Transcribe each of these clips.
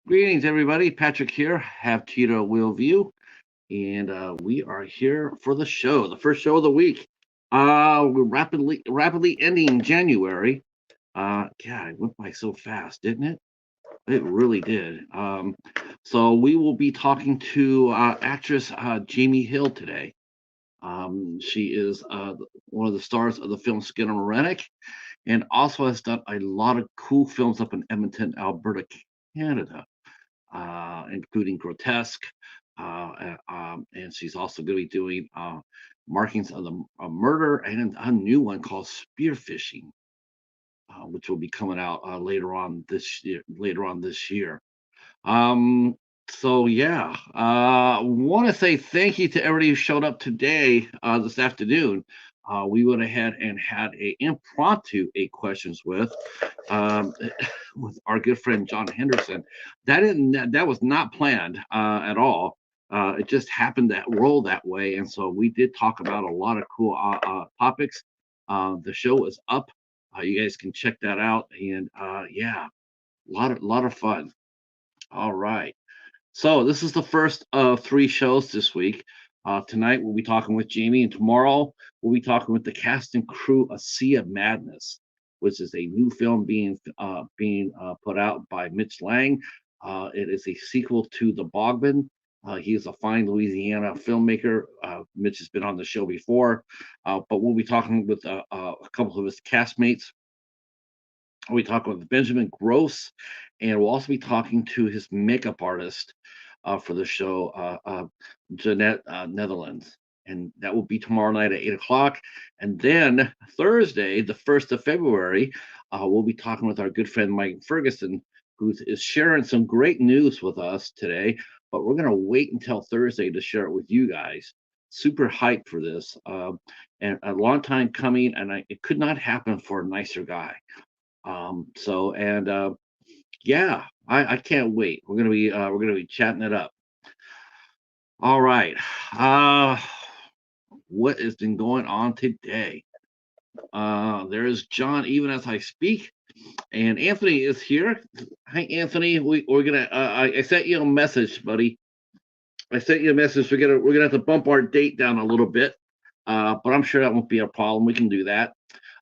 Greetings, everybody. Patrick here. Have Cheetah will view, and we are here for the show, the first show of the week. We're rapidly ending January. God, it went by so fast, didn't it? It really did. So we will be talking to actress Jaime Hill today. She is one of the stars of the film Skinamarink, and also has done a lot of cool films up in Edmonton, Alberta, Canada, including Grotesque. And she's also going to be doing markings of the murder and a new one called spearfishing, which will be coming out later on this year. Um, so yeah, want to say thank you to everybody who showed up today, this afternoon. We went ahead and had a impromptu eight questions um, with our good friend John Henderson. That was not planned at all. It just happened to roll that way, and so we did talk about a lot of cool topics. The show is up. You guys can check that out, and yeah, a lot of fun. All right. So this is the first of three shows this week. Tonight we'll be talking with Jamie, and tomorrow we'll be talking with the cast and crew of Sea of Madness, which is a new film being put out by Mitch Lang. It is a sequel to The Bogman. He is a fine Louisiana filmmaker. Mitch has been on the show before, but we'll be talking with a couple of his castmates. We talk with Benjamin Gross, and we'll also be talking to his makeup artist for the show, Jeanette Netherlands. And that will be tomorrow night at 8 o'clock. And then Thursday, the 1st of February, we'll be talking with our good friend Mike Ferguson, who is sharing some great news with us today. But we're going to wait until Thursday to share it with you guys. Super hyped for this, and a long time coming, and it could not happen for a nicer guy. So and Yeah, I can't wait. We're gonna be chatting it up. All right. Uh what has been going on today? There's John even as I speak, and Anthony is here. Hi Anthony. We're gonna I sent you a message, buddy. I sent you a message. We're gonna have to bump our date down a little bit. But I'm sure that won't be a problem. We can do that.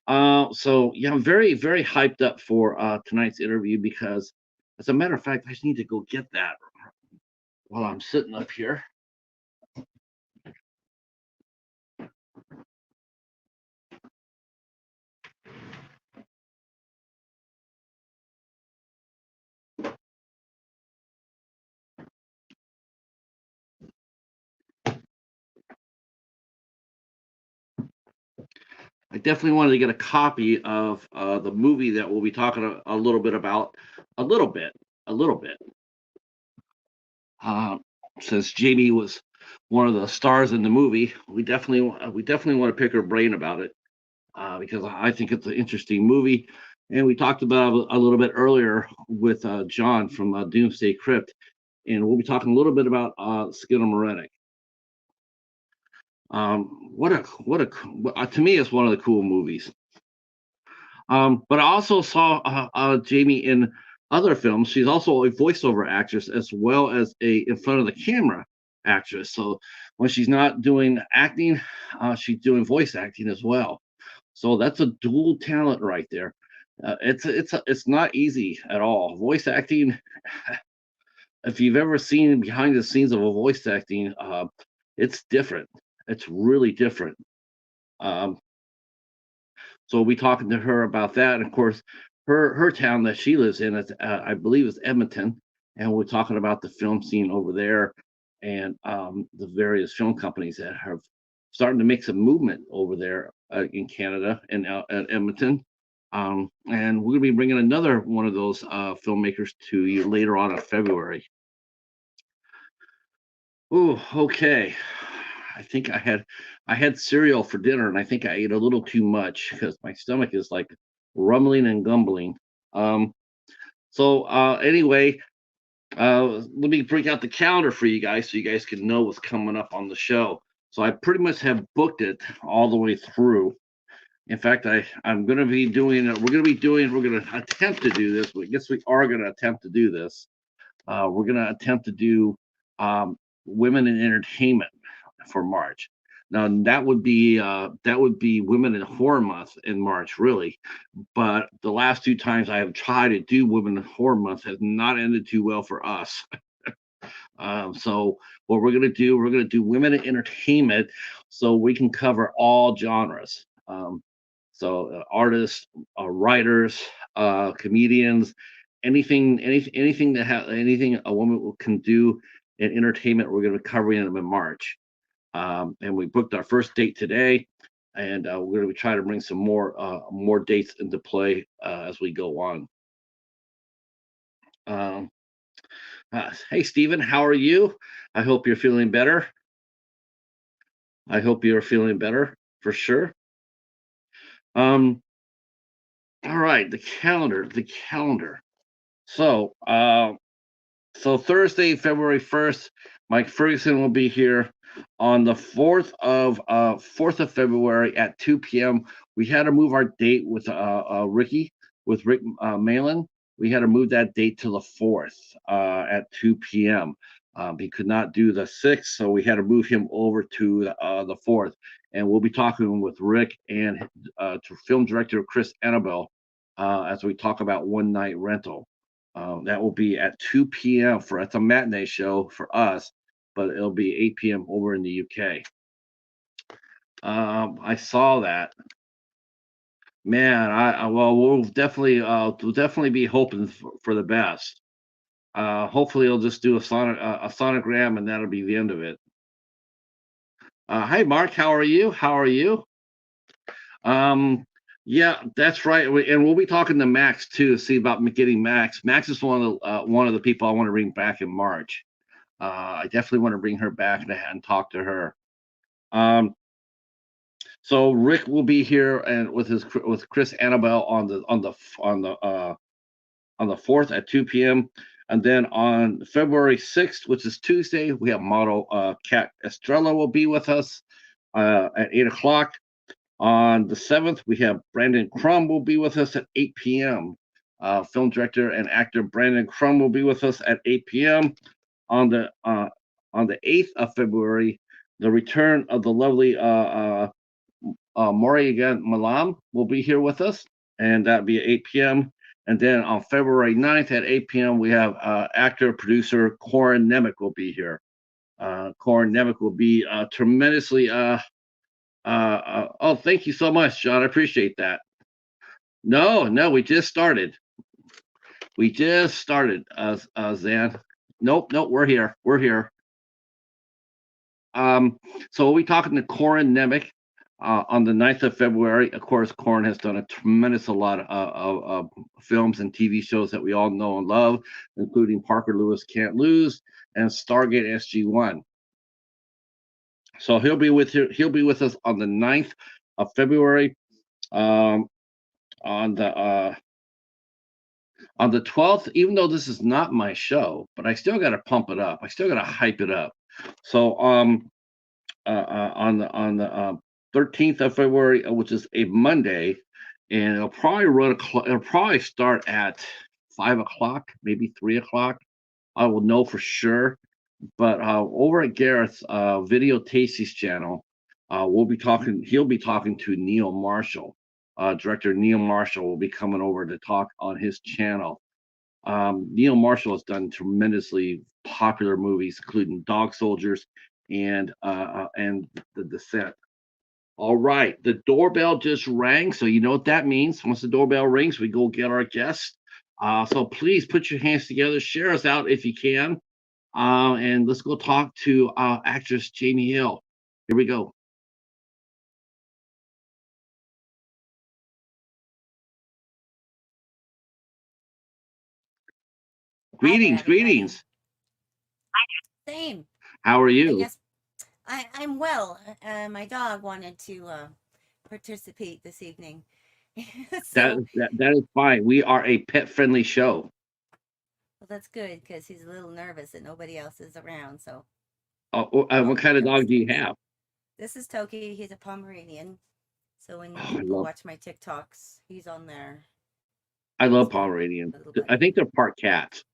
So yeah, I'm very hyped up for tonight's interview because, as a matter of fact, I just need to go get that while I'm sitting up here. I definitely wanted to get a copy of the movie that we'll be talking a little bit about, a little bit, a little bit. Uh, since Jamie was one of the stars in the movie, we definitely want to pick her brain about it because I think it's an interesting movie. And we talked about it a little bit earlier with John from Doomsday Crypt, and we'll be talking a little bit about Skinamarink. To me, it's one of the cool movies. But I also saw Jamie in other films. She's also a voiceover actress as well as a in front of the camera actress. So when she's not doing acting, she's doing voice acting as well. So that's a dual talent right there. It's not easy at all. Voice acting, if you've ever seen behind the scenes of a voice acting, it's different. It's really different. Um, so we'll be talking to her about that. And of course, her town that she lives in, is, I believe, is Edmonton, and we're talking about the film scene over there and the various film companies that have starting to make some movement over there in Canada and at Edmonton. And we're going to be bringing another one of those filmmakers to you later on in February. Oh, okay. I think I had cereal for dinner, and I think I ate a little too much because my stomach is like rumbling and gumbling. Um, anyway, let me bring out the calendar for you guys so you guys can know what's coming up on the show. So I pretty much have booked it all the way through. In fact, I'm going to be doing. We're going to attempt to do this. I guess we are going to attempt to do this. We're going to attempt to do women in entertainment for March. Now that would be Women in Horror Month in March, really. But the last two times I have tried to do Women in Horror Month has not ended too well for us. So what we're gonna do women in entertainment, so we can cover all genres. Artists, writers, comedians, anything anything a woman can do in entertainment. We're going to be covering them in March. And we booked our first date today, and we're going to try to bring some more dates into play as we go on. Um, hey, Stephen, how are you? I hope you're feeling better. I hope you're feeling better for sure. Um, all right, the calendar. So, so Thursday, February 1st, Mike Ferguson will be here on the 4th of February at 2 p.m. We had to move our date with Rick Malin. We had to move that date to the 4th at 2 p.m. He could not do the 6th, so we had to move him over to the 4th. And we'll be talking with Rick and to film director Chris Annabelle as we talk about One Night Rental. That will be at 2 p.m. It's a matinee show for us, but it'll be 8 p.m. over in the UK. I saw that. Man, well, we'll definitely be hoping for the best. Hopefully, he'll just do a sonogram, and that'll be the end of it. Hi, Mark. How are you? How are you? Um, yeah, that's right. And we'll be talking to Max too, see about getting Max. Max is one of the people I want to bring back in March. I definitely want to bring her back and talk to her. Um, so Rick will be here and with Chris Annabelle on the 4th at 2 p.m. And then on February 6th, which is Tuesday, we have model Kat Estrella will be with us at 8 o'clock. On the 7th, we have Brandon Crum will be with us at 8 p.m. Film director and actor Brandon Crum will be with us at 8 p.m. On the 8th of February, the return of the lovely Morrigan Malam will be here with us, and that'll be at 8 p.m. And then on February 9th at 8 p.m., we have actor producer Corin Nemec will be here. Corin Nemec will be tremendously. Oh, thank you so much, John. I appreciate that. No, we just started. We just started, Zan. Nope, we're here. We're here. So we'll be talking to Corin Nemec on the 9th of February. Of course, Corin has done a tremendous a lot of films and TV shows that we all know and love, including Parker Lewis Can't Lose and Stargate SG-1. So he'll be with us on the 9th of February. Um, on the 12th, even though this is not my show, but I still got to pump it up. I still got to hype it up. So on the 13th of February, which is a Monday, and it'll probably start at 5 o'clock, maybe 3 o'clock. I will know for sure. But over at Gareth's Video Tasties channel, he'll be talking to Neil Marshall. Director Neil Marshall will be coming over to talk on his channel. Neil Marshall has done tremendously popular movies, including Dog Soldiers and The Descent. All right, the doorbell just rang, so you know what that means. Once the doorbell rings, we go get our guest. So please put your hands together, share us out if you can, and let's go talk to actress Jaime Hill. Here we go. Hi there, Greetings, everybody. greetings. Same. How are I you? guess I'm well. My dog wanted to participate this evening. So, That is fine. We are a pet-friendly show. well, that's good because he's a little nervous that nobody else is around. So, What welcome kind of dog do you downstairs. have? This is Toki. He's a Pomeranian. So, when Oh, people watch my TikToks, he's on there. I He's love my Pomeranians. little I buddy. think they're part cats.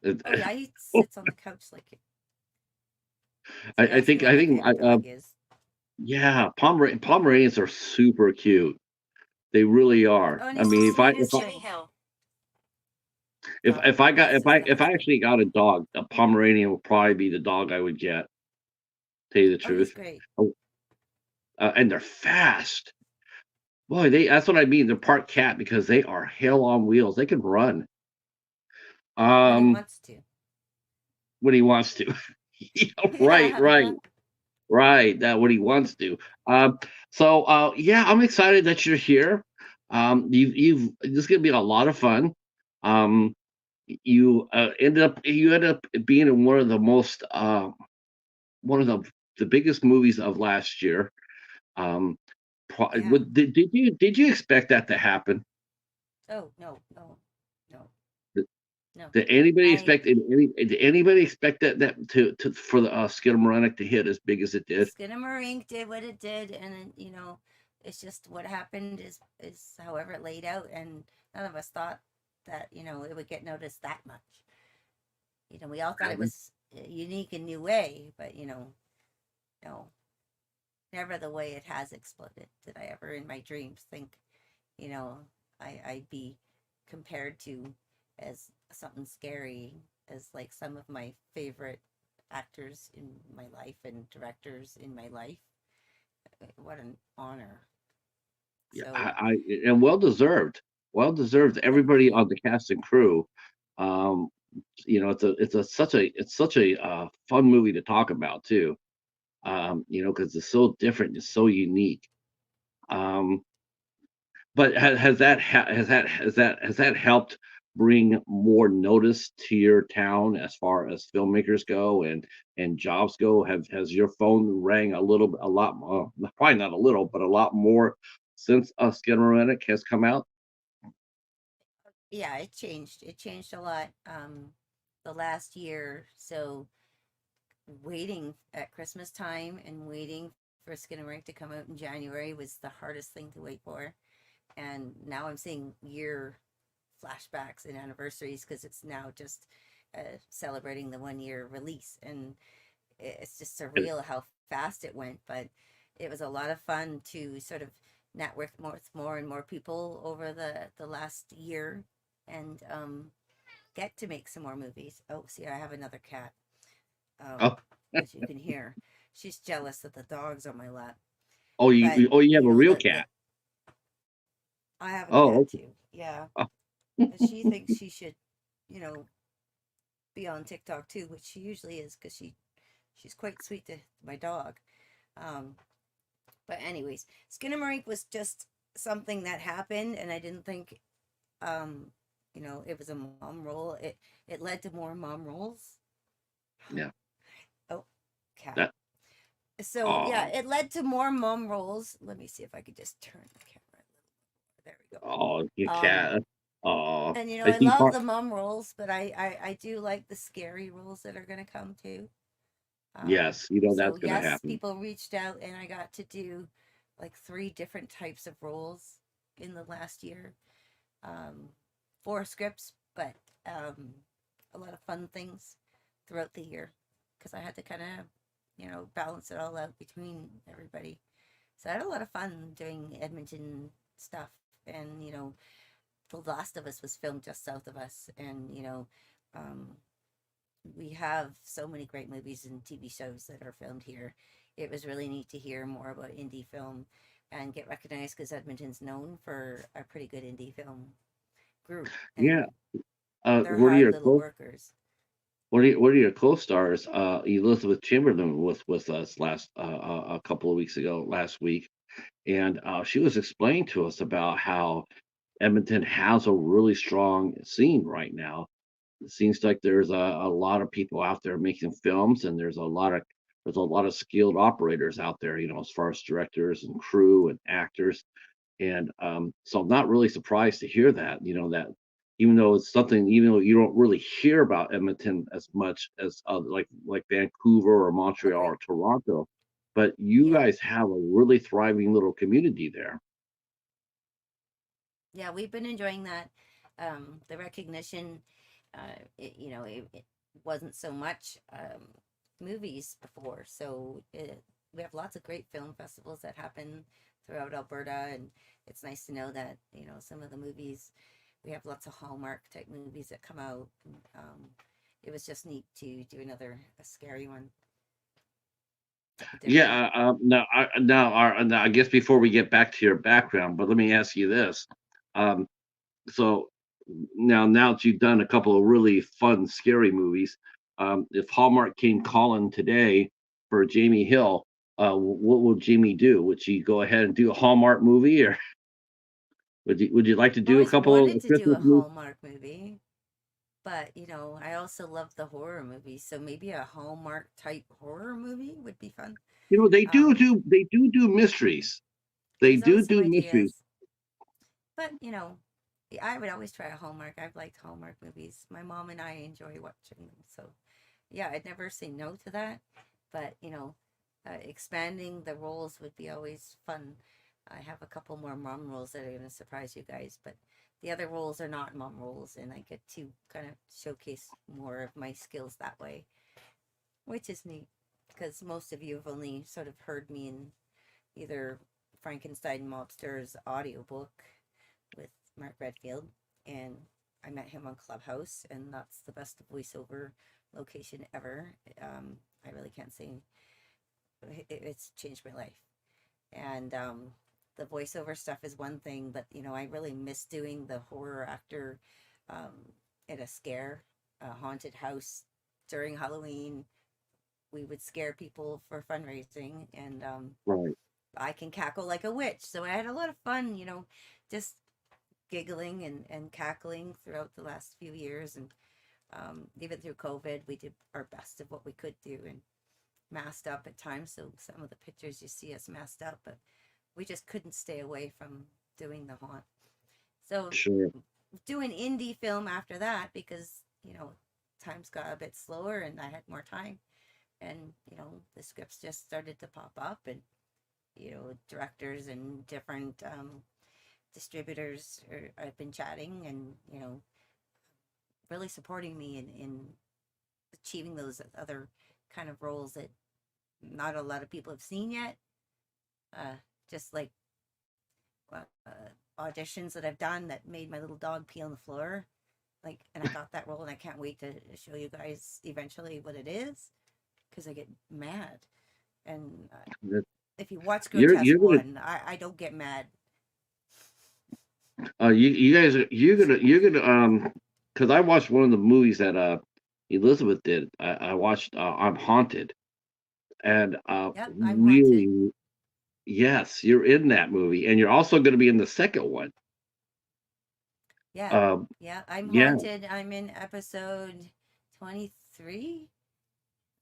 It- Oh yeah, he sits on the couch like I, he I asked me think what I my think favorite dog is. yeah, Pomeranians are super cute. They really are. Oh, and I his mean, name is Jimmy Hill. Oh, that's just the if I husband. actually got a dog, a Pomeranian would probably be the dog I would get. Tell you the Oh, he's truth. great. Oh, and they're fast. Boy, they that's what I mean. They're part cat because they are hell on wheels. They can run. When he Um, wants to. when he wants to. Yeah, right, Yeah. right, right. That what he wants to. Um, yeah, I'm excited that you're here. You've this is gonna be a lot of fun. Um, you ended up being in one of the most one of the biggest movies of last year. Um, Yeah. did you expect that to happen? Oh no, no, no, Did, no. did anybody I expect did anybody expect that to for the Skinamarink to hit as big as it did? Skinamarink did what it did, and it's just what happened is however it laid out, and none of us thought that it would get noticed that much. We all thought it was a unique and new way, but no, never the way it has exploded. Did I ever in my dreams think, you know, I'd be compared to as something scary as like some of my favorite actors in my life and directors in my life. What an honor. Yeah, So, and well deserved. Well deserved. thank Everybody you. on the cast and crew. Um, it's such a fun movie to talk about too. Because it's so different, it's so unique. Um, but has that helped bring more notice to your town as far as filmmakers go and jobs go? Have has your phone rang a lot more, probably not a little, but a lot more since Skinamarink has come out? Yeah, it changed. It changed a lot the last year. So, waiting at Christmas time and waiting for Skinamarink to come out in January was the hardest thing to wait for. And now I'm seeing year flashbacks and anniversaries because it's now just celebrating the 1 year release, and it's just surreal how fast it went. But it was a lot of fun to sort of network with more and more people over the last year, and get to make some more movies. Oh, see, I have another cat. Oh, As you can hear, she's jealous that the dog's on my lap. But you have a real the cat. I have a cat Oh, too. Yeah, okay. she thinks she should, you know, be on TikTok too, which she usually is because she's quite sweet to my dog. Um, but anyways, Skinamarink was just something that happened, and I didn't think, um, it was a mom role. It led to more mom roles. Yeah. Oh, cat. That. So yeah, Oh, it led to more mom roles. Let me see if I could just turn the camera. There we go. oh, your Um, cat. Oh, and I I see love part. the mom roles, but I do like the scary roles that are gonna come too. Yes, So that's gonna yes, happen. people reached out, and I got to do like three different types of roles in the last year. Um, four scripts, but um, a lot of fun things throughout the year because I had to kind of, balance it all out between everybody. So I had a lot of fun doing Edmonton stuff, and The Last of Us was filmed just south of us, and um, we have so many great movies and TV shows that are filmed here. It was really neat to hear more about indie film and get recognized because Edmonton's known for a pretty good indie film group, Yeah. and they're What are hard your little workers. what are your co-stars? Elizabeth Chamberlain was with us a couple of weeks ago, last week, and she was explaining to us about how Edmonton has a really strong scene right now. It seems like there's a lot of people out there making films, and there's a lot of skilled operators out there, as far as directors and crew and actors. And so I'm not really surprised to hear that, that even though it's something, even though you don't really hear about Edmonton as much as like Vancouver or Oh, Montreal great. or Toronto, but you Yeah. guys have a really thriving little community there. Yeah, we've been enjoying that. The recognition. It wasn't so much movies before. We have lots of great film festivals that happen throughout Alberta, and it's nice to know that some of the movies, we have lots of Hallmark type movies that come out. And, it was just neat to do another a scary one, something different. Yeah. Now, I guess before we get back to your background, but let me ask you this. Um, so now that you've done a couple of really fun, scary movies, if Hallmark came calling today for Jamie Hill, what will Jamie do? Would she go ahead and do a Hallmark movie, or would you like to I do a always couple wanted of to do Christmas a movies? Hallmark movie, but I also love the horror movies, so maybe a Hallmark type horror movie would be fun. They do Um, do mysteries. They there's always some do mysteries. ideas, but I would always try a Hallmark. I've liked Hallmark movies. My mom and I enjoy watching them, so yeah, I'd never say no to that. But expanding the roles would be always fun. I have a couple more mom roles that are going to surprise you guys, but the other roles are not mom roles, and I get to kind of showcase more of my skills that way, which is neat because most of you have only sort of heard me in either Frankenstein Mobster's audiobook with Mark Redfield, and I met him on Clubhouse, and that's the best voiceover location ever. I really can't say it's changed my life, and the voiceover stuff is one thing, but I really miss doing the horror actor at a scare, a haunted house during Halloween. We would scare people for fundraising, and Right. I can cackle like a witch. So I had a lot of fun, just giggling and cackling throughout the last few years. And even through COVID, we did our best of what we could do and masked up at times. So some of the pictures you see us masked up, but we just couldn't stay away from doing the haunt. So Sure. doing indie film after that because, times got a bit slower and I had more time. And, the scripts just started to pop up and, directors and different distributors I've been chatting and, really supporting me in achieving those other kind of roles that not a lot of people have seen yet. Uh, just like auditions that I've done that made my little dog pee on the floor. And I got that role, and I can't wait to show you guys eventually what it is because I get mad. And That- if you watch you're Grotesque gonna 1, I don't get mad. you guys are you're gonna because I watched one of the movies that Elizabeth did. I watched I'm Haunted, and Yep, I'm haunted. really, yes, you're in that movie, and you're also going to be in the second one. Yeah, Um, yeah, I'm yeah, haunted. I'm in episode 23.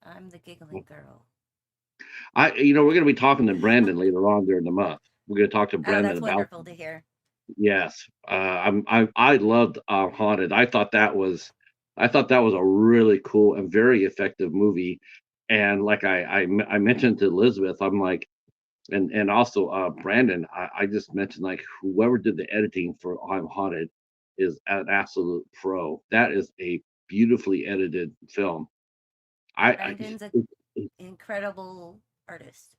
I'm the giggling girl. we're going to be talking to Brandon later on during the month. We're going to talk to Oh, Brandon that's about. wonderful to hear. Yes, I loved Haunted. I thought that was a really cool and very effective movie. And like I mentioned to Elizabeth, I'm like, and also Brandon, I just mentioned like whoever did the editing for I'm Haunted is an absolute pro. That is a beautifully edited film. I Brandon's an it- incredible artist.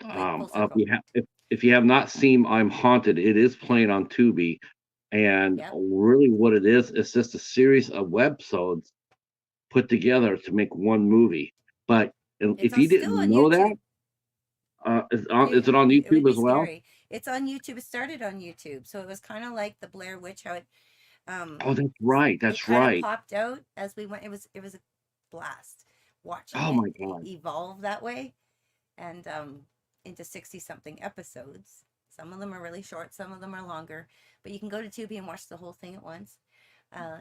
Like full if circle. you have if you have not seen I'm Haunted, it is playing on Tubi, and Yep. really what it is, it's just a series of webisodes put together to make one movie. But It's if you still didn't on know that, YouTube. is it on It would YouTube be as well? scary. It's on YouTube. It started on YouTube. So it was kind of like the Blair Witch, how um Oh, that's right. it That's kind of right. popped out as we went. It was a blast watching Oh it my God. evolve that way and into 60 something episodes. Some of them are really short, some of them are longer, but you can go to Tubi and watch the whole thing at once.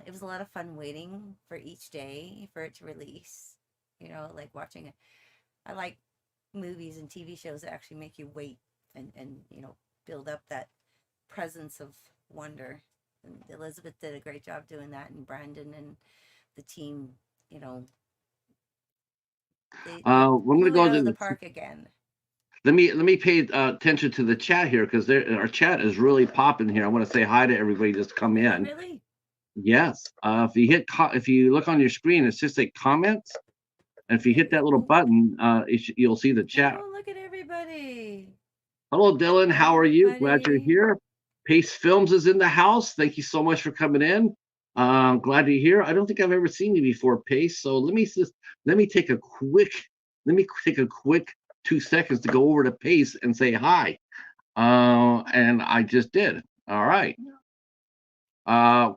It was a lot of fun waiting for each day for it to release. Like watching it. I like movies and TV shows that actually make you wait and build up that presence of wonder. And Elizabeth did a great job doing that, and Brandon and the team, you know, they I'm gonna blew it go out to of the the, park again. let me pay attention to the chat here because our chat is really popping here. I want to say hi to everybody just come Oh, in. really? Yes. If you look on your screen, it's just a comments, and if you hit that little button, you'll see the chat. Oh, look at everybody. Hello, Dylan. Hi, How are you? Glad you're everybody. here. Pace Films is in the house. Thank you so much for coming in. Glad you're here. I don't think I've ever seen you before, Pace. So let me take a quick let me take a quick 2 seconds to go over to Pace and say hi. And I just did. All right.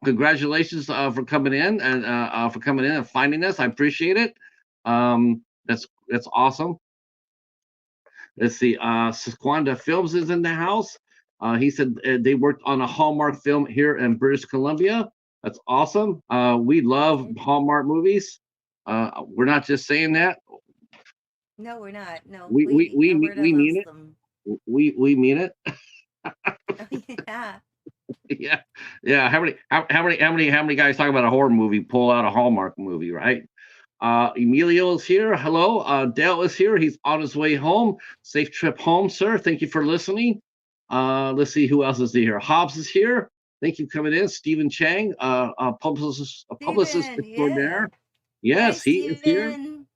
Congratulations for coming in and for coming in and finding us. I appreciate it. That's awesome. Let's see. Sequanda Films is in the house. He said they worked on a Hallmark film here in British Columbia. That's awesome. We They love did. Hallmark movies. We're not just saying that. No, we're not. No, we Alberta We mean loves it. them. We mean it. Oh, yeah. Yeah, yeah. How many guys talk about a horror movie pull out a Hallmark movie, right? Emilio is here. Hello. Dale is here. He's on his way home. Safe trip home, sir. Thank you for listening. Let's see who else is here. Hobbs is here. Thank you for coming in. Stephen Chang, a publicist Steven, yeah. extraordinaire. Hi, Yes, he is here. Steven.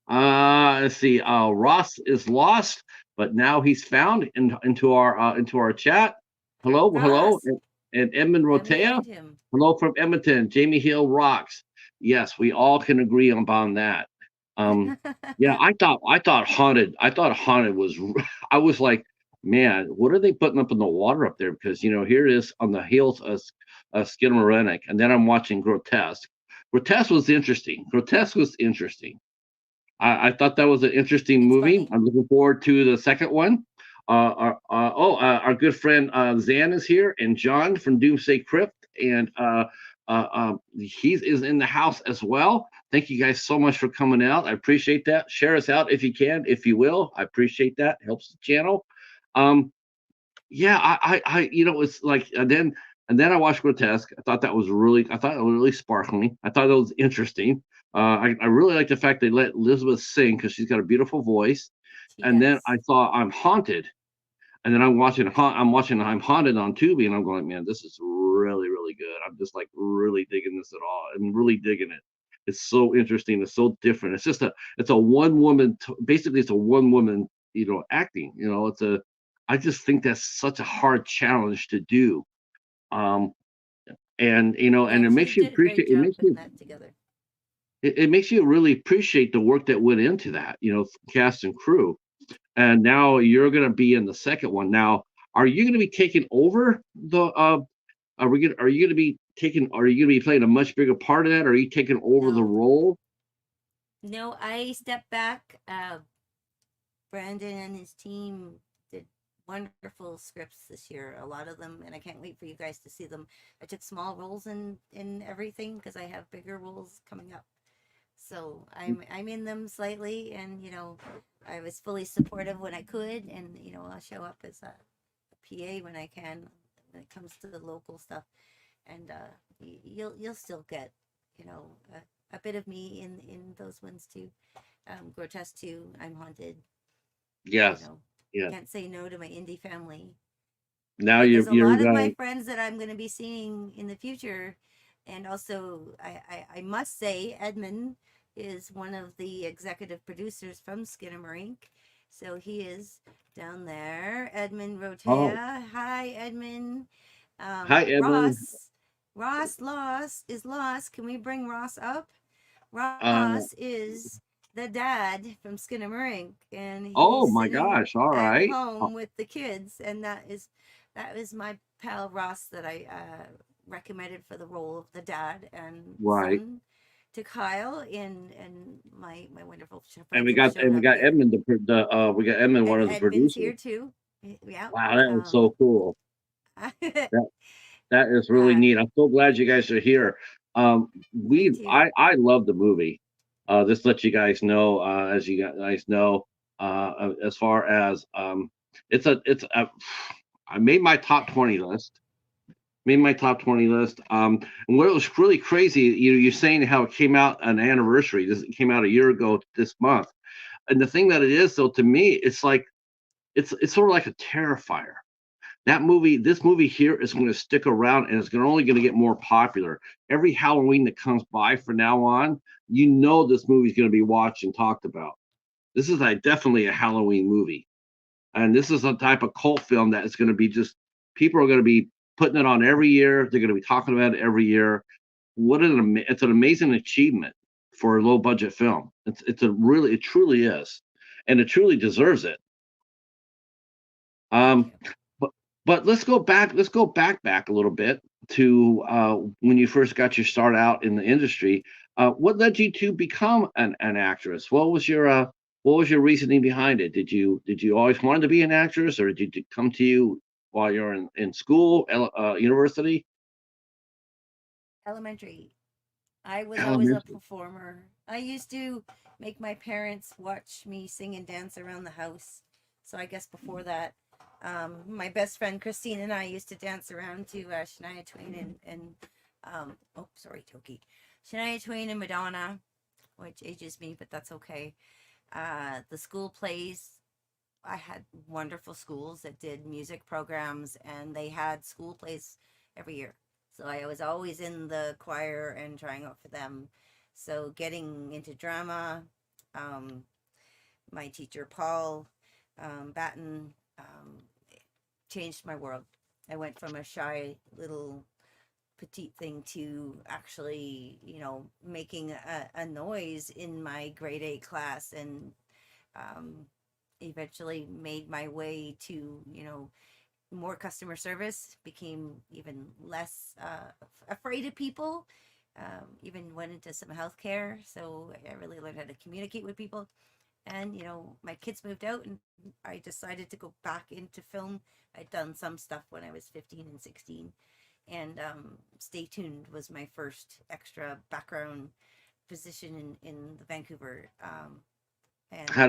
Let's see. Ross is lost, but now he's found into our chat. Hello, hello, Ross. and Edmund Let me Rotea. find him. Hello from Edmonton. Jaime Hill rocks. Yes, we all can agree upon that. Um, yeah, I thought haunted was. I was like, man, what are they putting up in the water up there? Because here it is on the hills of Skinamarink, and then I'm watching Grotesque. Grotesque was interesting. Grotesque was interesting. I thought that was an interesting It's movie. funny. I'm looking forward to the second one. Our good friend Zan is here, and John from Doomsday Crypt, and he is in the house as well. Thank you guys so much for coming out. I appreciate that. Share us out if you can, if you will. I appreciate that. Helps the channel. Um, yeah, it's like, and then I watched Grotesque. I thought it was really sparkling. I thought it was interesting. I really like the fact they let Elizabeth sing because she's got a beautiful voice. She And then does. I saw I'm Haunted, and then I'm watching I'm Haunted on Tubi, and I'm going, man, this is really really good. I'm just like really digging this at all. I'm really digging it. It's so interesting. It's so different. It's a one woman. Basically, it's a one woman. Acting. I just think that's such a hard challenge to do. Um, Yeah, and it she makes you did a great appreciate. job putting that together. It makes you really appreciate the work that went into that. Cast and crew. And now you're going to be in the second one. Now, are you going to be taking over the? Are you going to be taking? Are you going to be playing a much bigger part of that? Or are you taking over the No, role? no, I stepped back. Brandon and his team did wonderful scripts this year. A lot of them, and I can't wait for you guys to see them. I took small roles in everything because I have bigger roles coming up. So I'm in them slightly, and I was fully supportive when I could, and I'll show up as a PA when I can when it comes to the local stuff, and you'll still get a bit of me in those ones too. Grotesque too. I'm haunted. you Yes. know Yeah. can't say no to my indie family, Now but there's a you're lot of my going. friends that I'm going to be seeing in the future. And also, I must say, Edmund is one of the executive producers from Skinamarink. So he is down there. Edmund Oh, Rotea. Hi, Edmund. hi, Edmund. Ross is lost. Can we bring Ross up? Ross Uh, is the dad from Skinamarink, and oh he's my sitting gosh. All at right. home with the kids, and that is my pal Ross that I recommended for the role of the dad and Right. son to Kyle, and my wonderful And friends have shown we up got here, Edmund we got Edmund, one and of the Edmund's producers. here too. Yeah. Wow, that is Um, so cool. That that is really uh, neat. I'm so glad you guys are here. me too. I love the movie. Just to let you guys know, as you guys know, as far as it's a I made my top 20 list. Made my top 20 list. And what was really crazy, you're saying how it came out an anniversary. This came out a year ago this month. And the thing that it is, though, to me, it's like it's sort of like a terrifier this movie here is going to stick around, and it's only going to get more popular. Every Halloween that comes by from now on, this movie is going to be watched and talked about. This is definitely a Halloween movie, and this is a type of cult film that is going to be just people are going to be putting it on every year. They're going to be talking about it every year. It's an amazing achievement for a low budget film. It truly is, and it truly deserves it. Thank Um, you. but let's go back. Let's go back a little bit to when you first got your start out in the industry. What led you to become an actress? What was your reasoning behind it? Did you always want to be an actress, or did it come to you while you're in school, university? Elementary. I was always a Elementary. performer. I used to make my parents watch me sing and dance around the house. So I guess before that, my best friend Christine and I used to dance around to Shania Twain and oh, sorry, Toki. Shania Twain and Madonna, which ages me, but that's okay. The school plays. I had wonderful schools that did music programs, and they had school plays every year. So I was always in the choir and trying out for them. So getting into drama, um, my teacher Paul Batten changed my world. I went from a shy little petite thing to actually, making a noise in my grade 8 class, and um, eventually made my way to, more customer service, became even less afraid of people, even went into some healthcare. So I really learned how to communicate with people. And, my kids moved out and I decided to go back into film. I'd done some stuff when I was 15 and 16. And Stay Tuned was my first extra background position in the Vancouver. And, How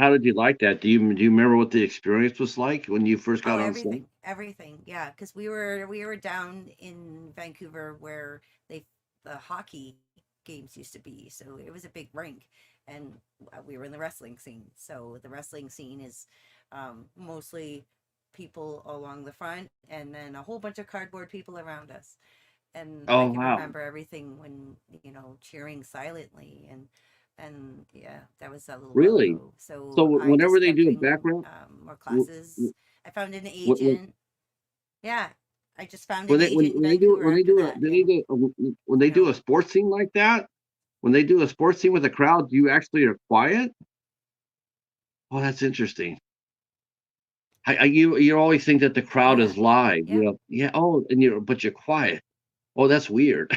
did you like that? Do you remember what the experience was like when you first oh, got on set? everything, yeah, because we were down in Vancouver where the hockey games used to be, so it was a big rink, and we were in the wrestling scene. So the wrestling scene is mostly people along the front, and then a whole bunch of cardboard people around us. And I Oh can wow, remember everything when cheering silently, and yeah, that was a little while really? ago. So So I whenever just they kept do a doing background, more w- classes. w- I found an w- agent. Yeah, I just found an agent in Vancouver when they after do a that, and when they you do know, a sports scene like that, when they do a sports scene with a crowd, you actually are quiet. Oh, that's interesting. You always think that the crowd yeah, is live, yeah, yeah. Oh, and you're quiet. Oh, that's weird.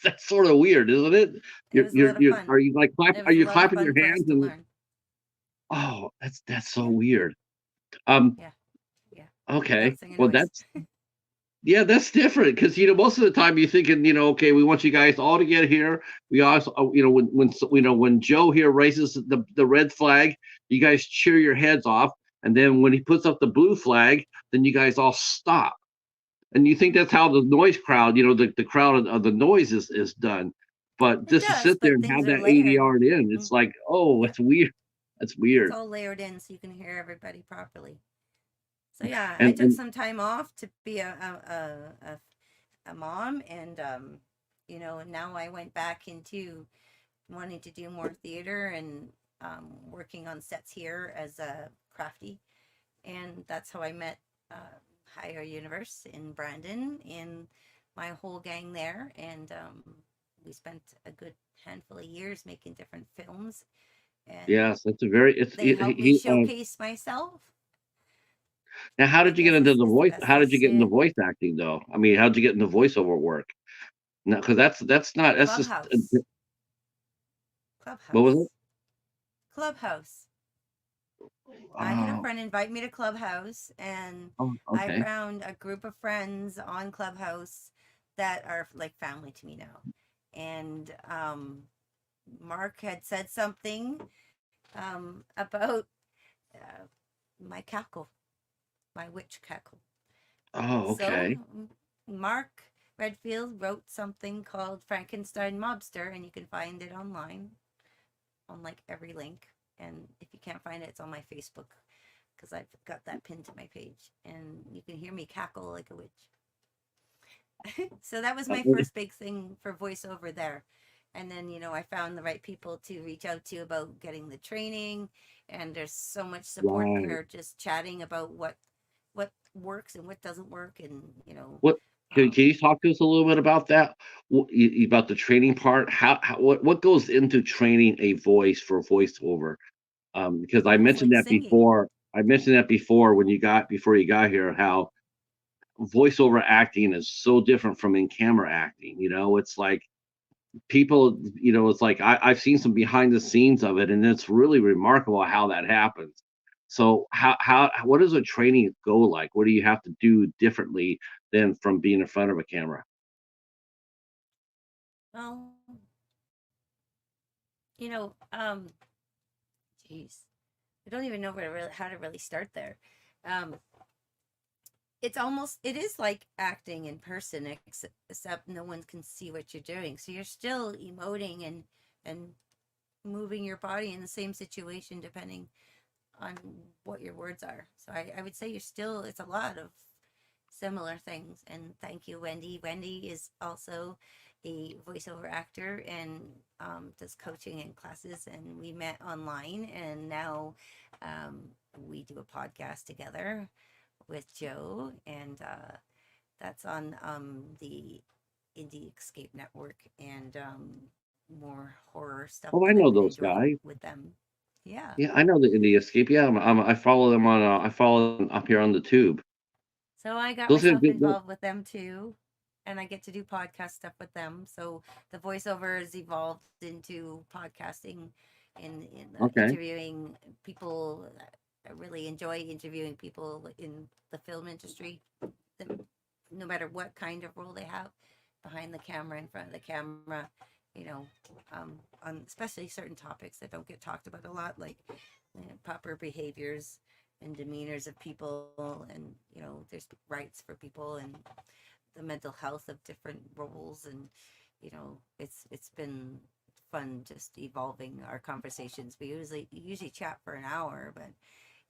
That's sort of weird, isn't it? it was a lot of Are fun. you like It are was a you lot of clapping your fun for us hands to and learn. oh, that's so Yeah, weird. Um, yeah, yeah. okay. Without singing Well, noise. that's yeah, that's different because most of the time you're thinking, okay, we want you guys all to get here. We also, when Joe here raises the red flag, you guys cheer your heads off, and then when he puts up the blue flag, then you guys all stop. And you think that's how the noise crowd, the crowd of the noise is done. But It just to does, sit there but and things have are that layered. ADR in, Mm, it's like, oh, yeah, it's weird. That's it's weird. all layered in so you can hear everybody properly. So yeah, I took And some time off to be a mom, and now I went back into wanting to do more theater and working on sets here as a crafty, and that's how I met Higher Universe in Brandon and my whole gang there, and we spent a good handful of years making different films, and yes, that's a very it's they helped me showcase myself. now, how I did you get guess into is, the is the voice? best How way did to you get say into it. voice acting, though? I mean, how'd you get into voiceover work? No, because that's not that's just Clubhouse, what was it? Clubhouse, Clubhouse. I had a Oh, friend invite me to Clubhouse, and oh, I okay. found a group of friends on Clubhouse that are like family to me now. And Mark had said something about uh, my cackle, my witch cackle. Oh, So okay. Mark Redfield wrote something called Frankenstein Mobster, and you can find it online on like every link. And if you can't find it, it's on my Facebook because I've got that pinned to my page, and you can hear me cackle like a witch. So that was my Okay. first big thing for voiceover there. And then, I found the right people to reach out to about getting the training. And there's so much support Right. there, just chatting about what works and what doesn't work, and What can you talk to us a little bit about that? About the training part? What goes into training a voice for voiceover? Because I well, it's mentioned like that singing. before. I mentioned that before before you got here, how voiceover acting is so different from in camera acting. It's like people, it's like I've seen some behind the scenes of it, and it's really remarkable how that happens. So what does a training go like? What do you have to do differently than from being in front of a camera? Well, you know, geez, I don't even know how to really start there. Um, it is like acting in person, except no one can see what you're doing. So you're still emoting and moving your body in the same situation, depending on what your words are. So I would say it's a lot of similar things. And thank you, Wendy. Wendy is also a voiceover actor and does coaching and classes. And we met online, and now um, we do a podcast together with Joe, and that's on the Indie Escape Network, and more horror stuff Oh, that I I've know been those enjoying guys. with them. Yeah. Yeah, I know the Indie Escape. Yeah, I follow them on. I follow them up here on the tube. So I got Those are myself good. involved with them too, and I get to do podcast stuff with them. So the voiceover has evolved into podcasting and Okay. interviewing people. I really enjoy interviewing people in the film industry, no matter what kind of role they have, behind the camera, in front of the camera, you know, on especially certain topics that don't get talked about a lot, like proper behaviors and demeanors of people, and there's rights for people, and the mental health of different roles, and it's been fun just evolving our conversations. We usually chat for an hour, but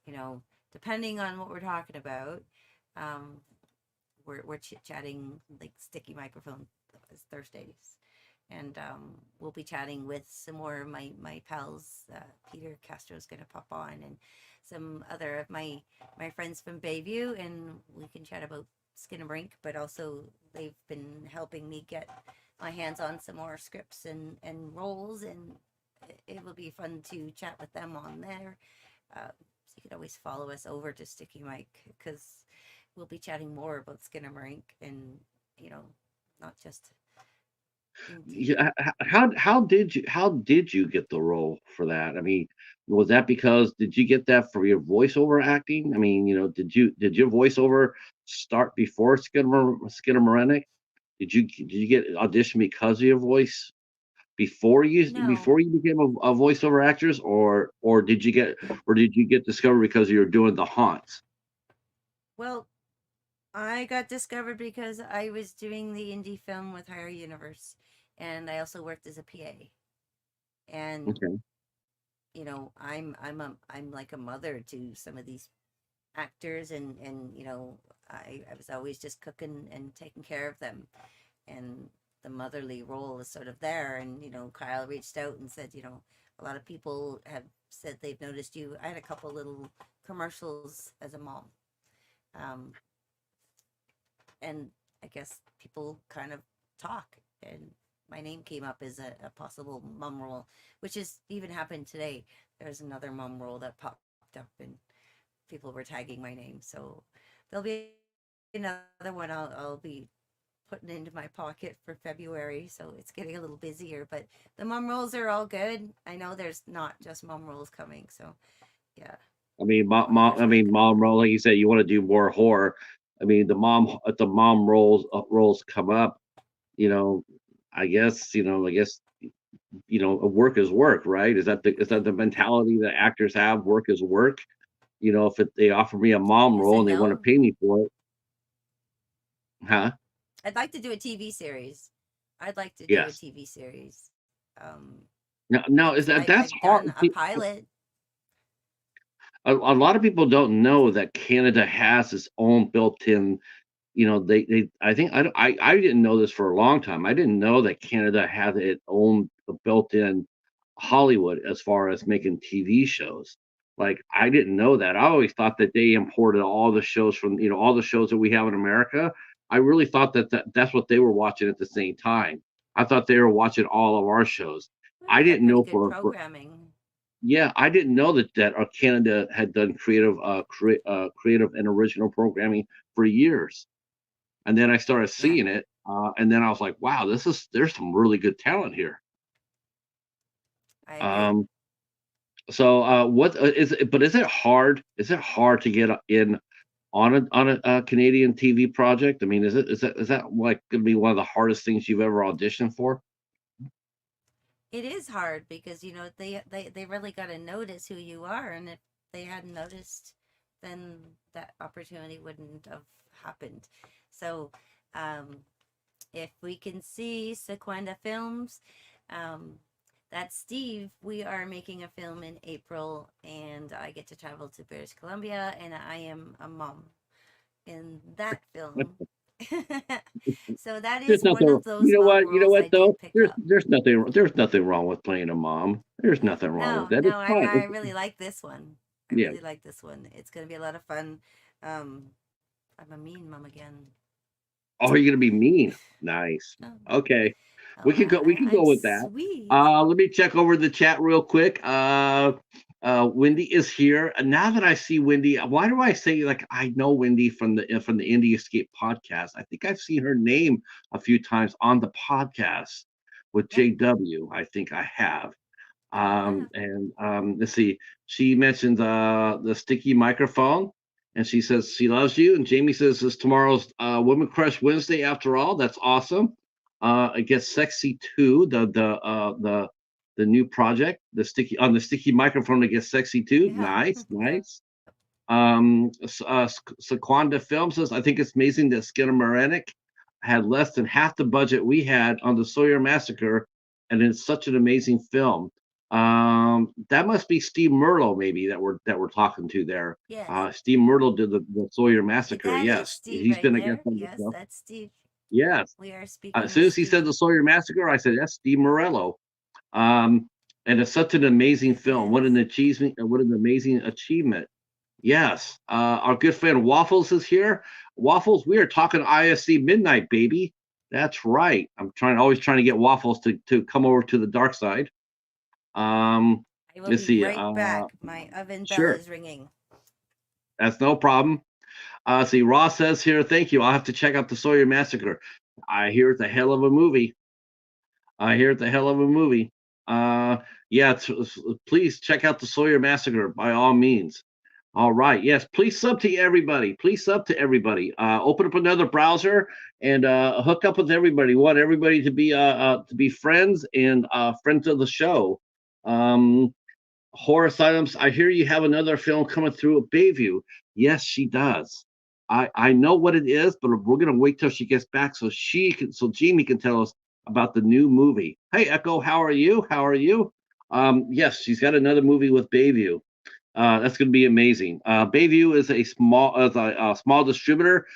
you know depending on what we're talking about, um, we're chit chatting like sticky microphone Thursdays, and we'll be chatting with some more of my pals. Peter Castro's gonna pop on, and some other of my friends from Bayview, and we can chat about Skinamarink. But also, they've been helping me get my hands on some more scripts and roles, and it will be fun to chat with them on there. So you can always follow us over to Sticky Mike, because we'll be chatting more about Skinamarink, and you know, not just indie. Yeah, how did you get the role for that? I mean, was that because did you get that for your voiceover acting? I mean, did your voiceover start before Skinamarink? Did you get audition because of your voice No, before you became a voiceover actress, or did you get discovered because you were doing the haunts? well, I got discovered because I was doing the indie film with Higher Universe, and I also worked as a PA. And Okay. I'm like a mother to some of these actors, and I was always just cooking and taking care of them, and the motherly role is sort of there. And Kyle reached out and said, a lot of people have said they've noticed you. I had a couple little commercials as a mom, um, and I guess people kind of talk, and my name came up as a possible mom role, which has even happened today. There's another mom role that popped up, and people were tagging my name. So there'll be another one I'll be putting into my pocket for February. So it's getting a little busier, but the mom rolls are all good. I know there's not just mom rolls coming. So yeah, I mean, there's that going on. mom role, like you said, you want to do more horror. I mean, the mom roles come up. You know, I guess work is work, right? Is that the mentality that actors have? Work is work. If they offer me a mom Yes role and and they want to no. pay me for it, huh? I'd like to do a TV series. I'd like to do a Yes. TV series. Um, Now is it's that's I've hard. done a pilot. a lot of people don't know that Canada has its own built-in. They I think I didn't know this for a long time. I didn't know that Canada had its own built-in Hollywood as far as making TV shows. Like, I didn't know that. I always thought that they imported all the shows from, all the shows that we have in America. I really thought that's what they were watching at the same time. I thought they were watching all of our shows. Well, I they got didn't pretty know good programming. yeah, I didn't know that Canada had done creative and original programming for years. And then I started Yeah, seeing it, and then I was like, "Wow, there's some really good talent here." I agree. Um, so, what is it? But is it hard? Is it hard to get in on a Canadian TV project? I mean, is that like going to be one of the hardest things you've ever auditioned for? It is hard because they really got to notice who you are, and if they hadn't noticed, then that opportunity wouldn't have happened. So, um, if we can see Sequenda Films, um, that's Steve. We are making a film in April, and I get to travel to British Columbia, and I am a mom in that film. So that There's is one nothing. of those mom You know roles what I though? did pick There's up. there's nothing there's nothing wrong with playing a mom. There's nothing wrong with No, that. no, It's fine. I really like this one. I Yeah. really like this one. It's gonna be a lot of fun. Um, I'm a mean mom again. Oh, you're gonna be mean. Nice. Oh, Okay. oh We can go I'm with that. sweet. Let me check over the chat real quick. Wendy is here. And now that I see Wendy, why do I say like I know Wendy from the Indie Escape podcast? I think I've seen her name a few times on the podcast with Yep, JW. I think I have. you have. And let's see. She mentioned the sticky microphone, and she says she loves you. And Jamie says it's tomorrow's Women Crush Wednesday. After all, that's awesome. It gets sexy too. The new project, the sticky microphone. It gets sexy too. Yeah, Nice, yeah, nice. Sequanda Film says, I think it's amazing that Skinamarrink had less than half the budget we had on the Sawyer Massacre, and it's such an amazing film. That must be Steve Merlo, maybe that we're talking to there. yes. Steve Merlo did the Sawyer Massacre. That is Yes, Steve he's right been against there. some of the Yes, stuff. that's Steve. Yes. We are As speaking soon with as he said Steve. the Sawyer Massacre, I said that's Steve Morello. Um, and it's such an amazing It film. What an is. achievement! What an amazing achievement! Yes, our good friend Waffles is here. Waffles, we are talking ISC Midnight, baby. That's right. Always trying to get Waffles to come over to the dark side. Um, I will let's be see. right back. My oven bell Sure, is ringing. that's no problem. See, Ross says here, thank you. I'll have to check out the Sawyer Massacre. I hear it's a hell of a movie. I hear it's a hell of a movie. Uh, yeah, please check out the Sawyer Massacre by all means. All right. Yes, please sub to everybody. Please sub to everybody. Open up another browser and hook up with everybody. We want everybody to be friends and friends of the show. Um, Horace Items, I hear you have another film coming through at Bayview. Yes, she does. I know what it is, but we're gonna wait till she gets back so Jamie can tell us about the new movie. Hey Echo, how are you? How are you? Yes, she's got another movie with Bayview. That's going to be amazing. Bayview is a small distributor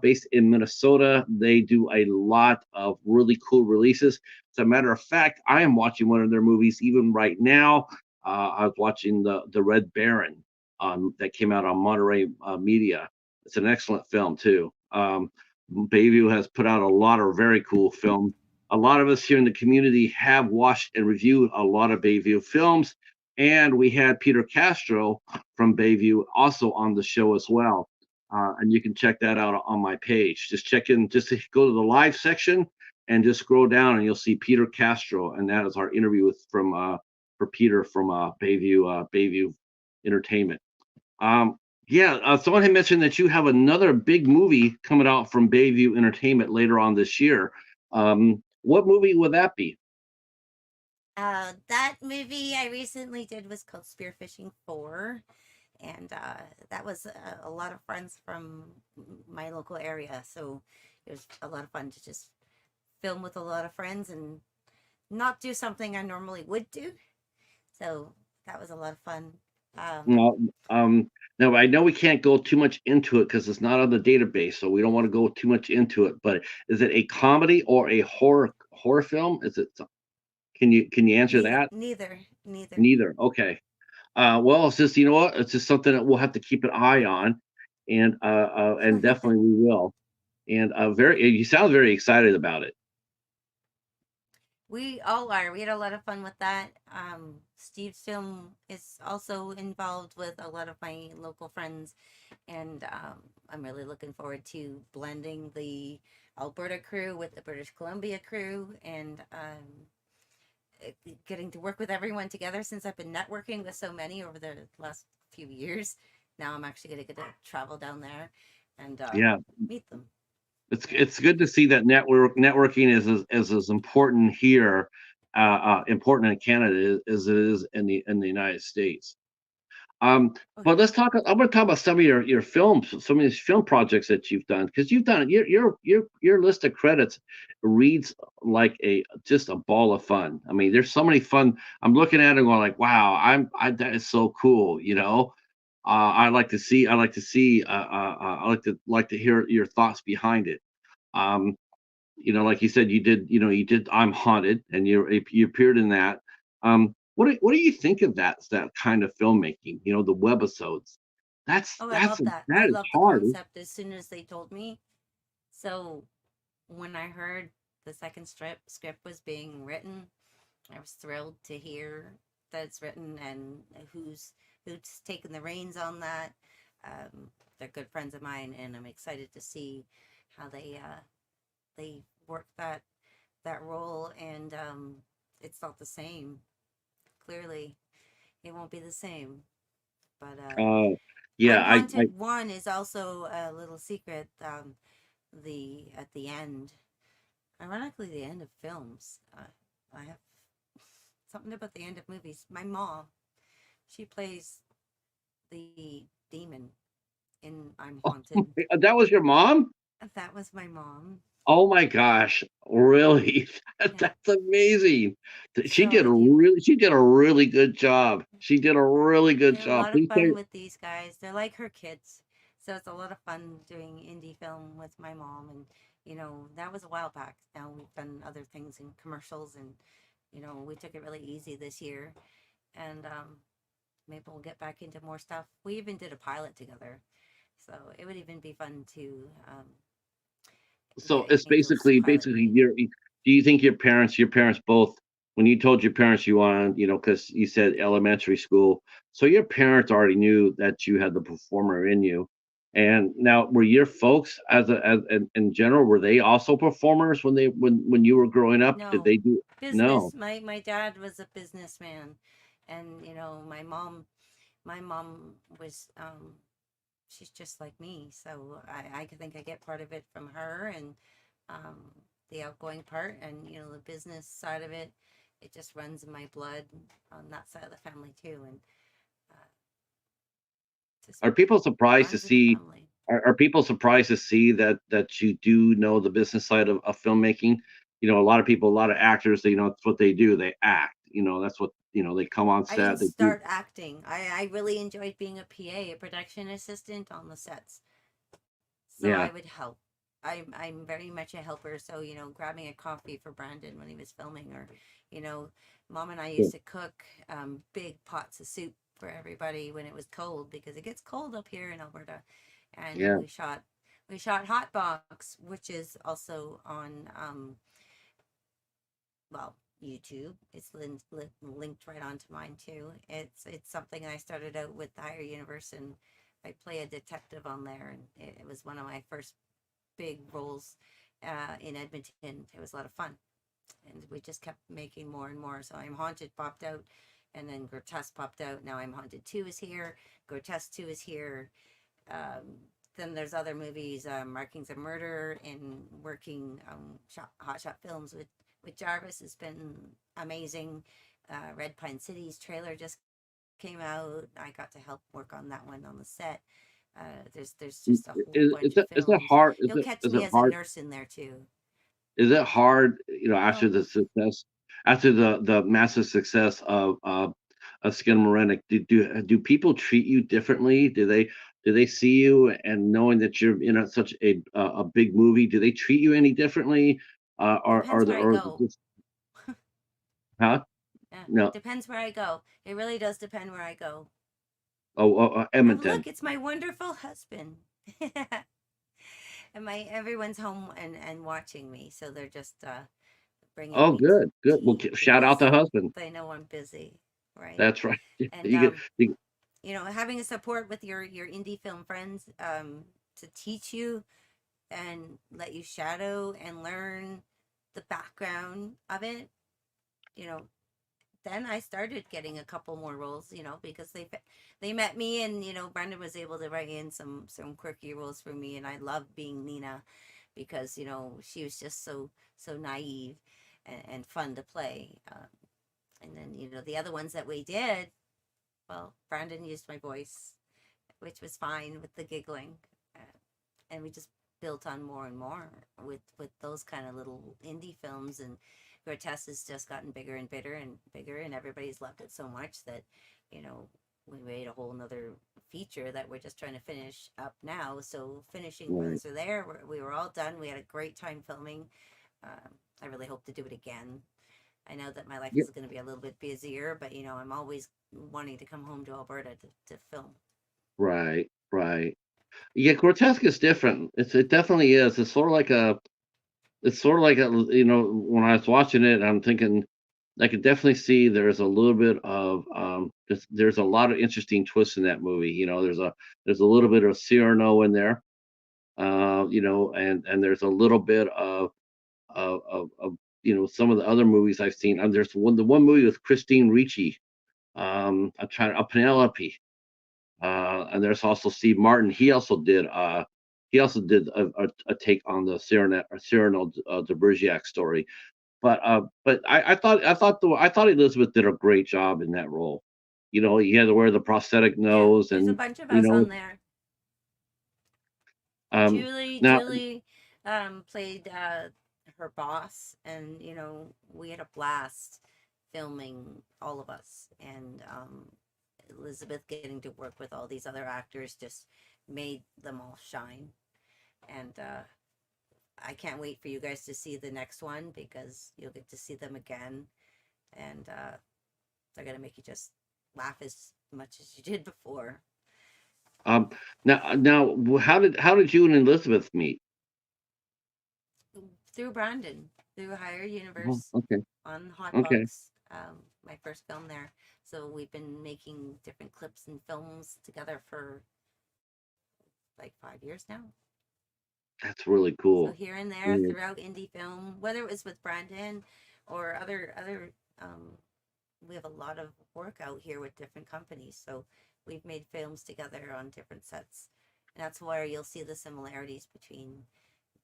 based in Minnesota. They do a lot of really cool releases. As a matter of fact, I am watching one of their movies even right now. I was watching the Red Baron that came out on Monterey Media. It's an excellent film too. Bayview has put out a lot of very cool film. A lot of us here in the community have watched and reviewed a lot of Bayview films, and we had Peter Castro from Bayview also on the show as well. And you can check that out on my page. Just check in, just to go to the live section and just scroll down, and you'll see Peter Castro, and that is our interview for Peter from Bayview Entertainment. Um, yeah, someone had mentioned that you have another big movie coming out from Bayview Entertainment later on this year. What movie would that be? That movie I recently did was called Spearfishing 4. And that was a lot of friends from my local area. So it was a lot of fun to just film with a lot of friends and not do something I normally would do. So that was a lot of fun. Um, No, no, I know we can't go too much into it because it's not on the database, so we don't want to go too much into it. But is it a comedy or a horror film? Is it? Can you answer that? neither. Neither. Okay. Well, it's just, you know what? It's just something that we'll have to keep an eye on, and definitely we will. And you sound very excited about it. We all are. We had a lot of fun with that. Steve's film is also involved with a lot of my local friends, and I'm really looking forward to blending the Alberta crew with the British Columbia crew, and getting to work with everyone together since I've been networking with so many over the last few years. Now I'm actually going to get to travel down there and Yeah, meet them. Yeah. it's good to see that networking is as important here, important in Canada as it is in the United States. Um, Oh but yeah. let's talk. I'm going to talk about some of your films, some of these film projects that you've done, because you've done your list of credits reads like a just a ball of fun. I mean, there's so many fun. I'm looking at it and going like, wow, that is so cool. I like to hear your thoughts behind it. Um, like you said, you did I'm Haunted, and you appeared in that. What do you think of that kind of filmmaking? The webisodes. That's Oh, I that's love that. that I is love the hard. concept as soon as they told me. So when I heard the second script was being written, I was thrilled to hear that it's written and who's taken the reins on that. They're good friends of mine, and I'm excited to see how they work that role. And it's not the same. Clearly, it won't be the same. But Uh, yeah, I'm I Haunted One is also a little secret. The at the end, ironically, the end of films. I have something about the end of movies. My mom, she plays the demon in I'm Haunted. that was your mom? That was my mom. Oh my gosh, really? Yeah. That's amazing. She So did a if you, really she did a really good job. She did a really we good had a job. lot of Please fun say, with these guys. They're like her kids. So it's a lot of fun doing indie film with my mom. And, that was a while back. Now we've done other things in commercials, and, we took it really easy this year. And maybe we'll get back into more stuff. We even did a pilot together. So it would even be fun to so get it's Angel's pilot basically made. do you think your parents both, when you told your parents you wanted, because you said elementary school, so your parents already knew that you had the performer in you. And now, were your folks, in general, were they also performers when you were growing up? Did No, they do? No. business. My dad was a businessman, and my mom was she's just like me. So I think I get part of it from her, and um, the outgoing part, and the business side of it. It just runs in my blood on that side of the family too, and uh, just Are people surprised to runs in the see? family. Are people surprised to see that you do know the business side of filmmaking? A lot of people, a lot of actors, it's what they do. They act. That's what they come on I set. didn't They do. start acting. I really enjoyed being a PA, a production assistant on the sets. So I Yeah. would help. I'm very much a helper. So grabbing a coffee for Brandon when he was filming, or you know, Mom and I Yeah. used to cook big pots of soup for everybody when it was cold, because it gets cold up here in Alberta, and Yeah. we shot Hot Box, which is also on well, YouTube. It's linked right onto mine too. It's something I started out with the Higher Universe, and I play a detective on there, and it was one of my first big roles in Edmonton. It was a lot of fun, and we just kept making more and more. So I'm Haunted popped out, and then Grotesque popped out. Now I'm Haunted 2 is here. Grotesque 2 is here. Um, then there's other movies, Markings of Murder, and working Hot Shot Films with Jarvis has been amazing. Red Pine City's trailer just came out. I got to help work on that one on the set. There's just a whole bunch of Is it films. hard? You'll catch Is me it as a hard? nurse in there too. Is it hard? After No, the success, after the massive success of Skinamarink, do people treat you differently? Do they see you and knowing that you're in such a big movie? Do they treat you any differently? Depends where I Or is it go. just huh? Yeah, No. depends where I go. It really does depend where I go. Oh, Edmonton. look, it's my wonderful husband. And my everyone's home and watching me, so they're just bringing Oh, me good, good. to Well, eat shout out because to husband. they know I'm busy, right? That's right. And You get you, having a support with your indie film friends to teach you and let you shadow and learn the background of it, you know, then I started getting a couple more roles, because they met me, and Brandon was able to write in some quirky roles for me, and I loved being Nina because she was just so naive and fun to play. And then the other ones that we did, well, Brandon used my voice, which was fine with the giggling, uh, and we just built on more and more with those kind of little indie films. And Grotesque has just gotten bigger and bigger and bigger, and everybody's loved it so much that you know we made a whole nother feature that we're just trying to finish up now. So finishing right. runs are there. We were all done. We had a great time filming. I really hope to do it again. I know that my life Yeah, is going to be a little bit busier, but I'm always wanting to come home to Alberta to film. right, right. Yeah, Grotesque is different. It definitely is. It's sort of like when I was watching it, I'm thinking I could definitely see there's a little bit of there's a lot of interesting twists in that movie. There's a little bit of Cyrano in there, and there's a little bit of some of the other movies I've seen. There's the one movie with Christine Ricci. I'm trying Penelope. And there's also Steve Martin. He also did a take on the Cyrano de Bergerac story. But I thought Elizabeth did a great job in that role. He had to wear the prosthetic Yeah, nose, there's a and bunch of you us know, on there. um, now Julie played her boss, and we had a blast filming, all of us, and Elizabeth getting to work with all these other actors just made them all shine. And I can't wait for you guys to see the next one because you'll get to see them again, and they're gonna make you just laugh as much as you did before. um, how did you and Elizabeth meet? Through Brandon, through Higher Oh, Universe okay, on okay, Hotbox, my first film there. So we've been making different clips and films together for like 5 years now. that's really So cool. here and there Yeah. throughout indie film, whether it was with Brandon or other, we have a lot of work out here with different companies. So we've made films together on different sets, and that's where you'll see the similarities between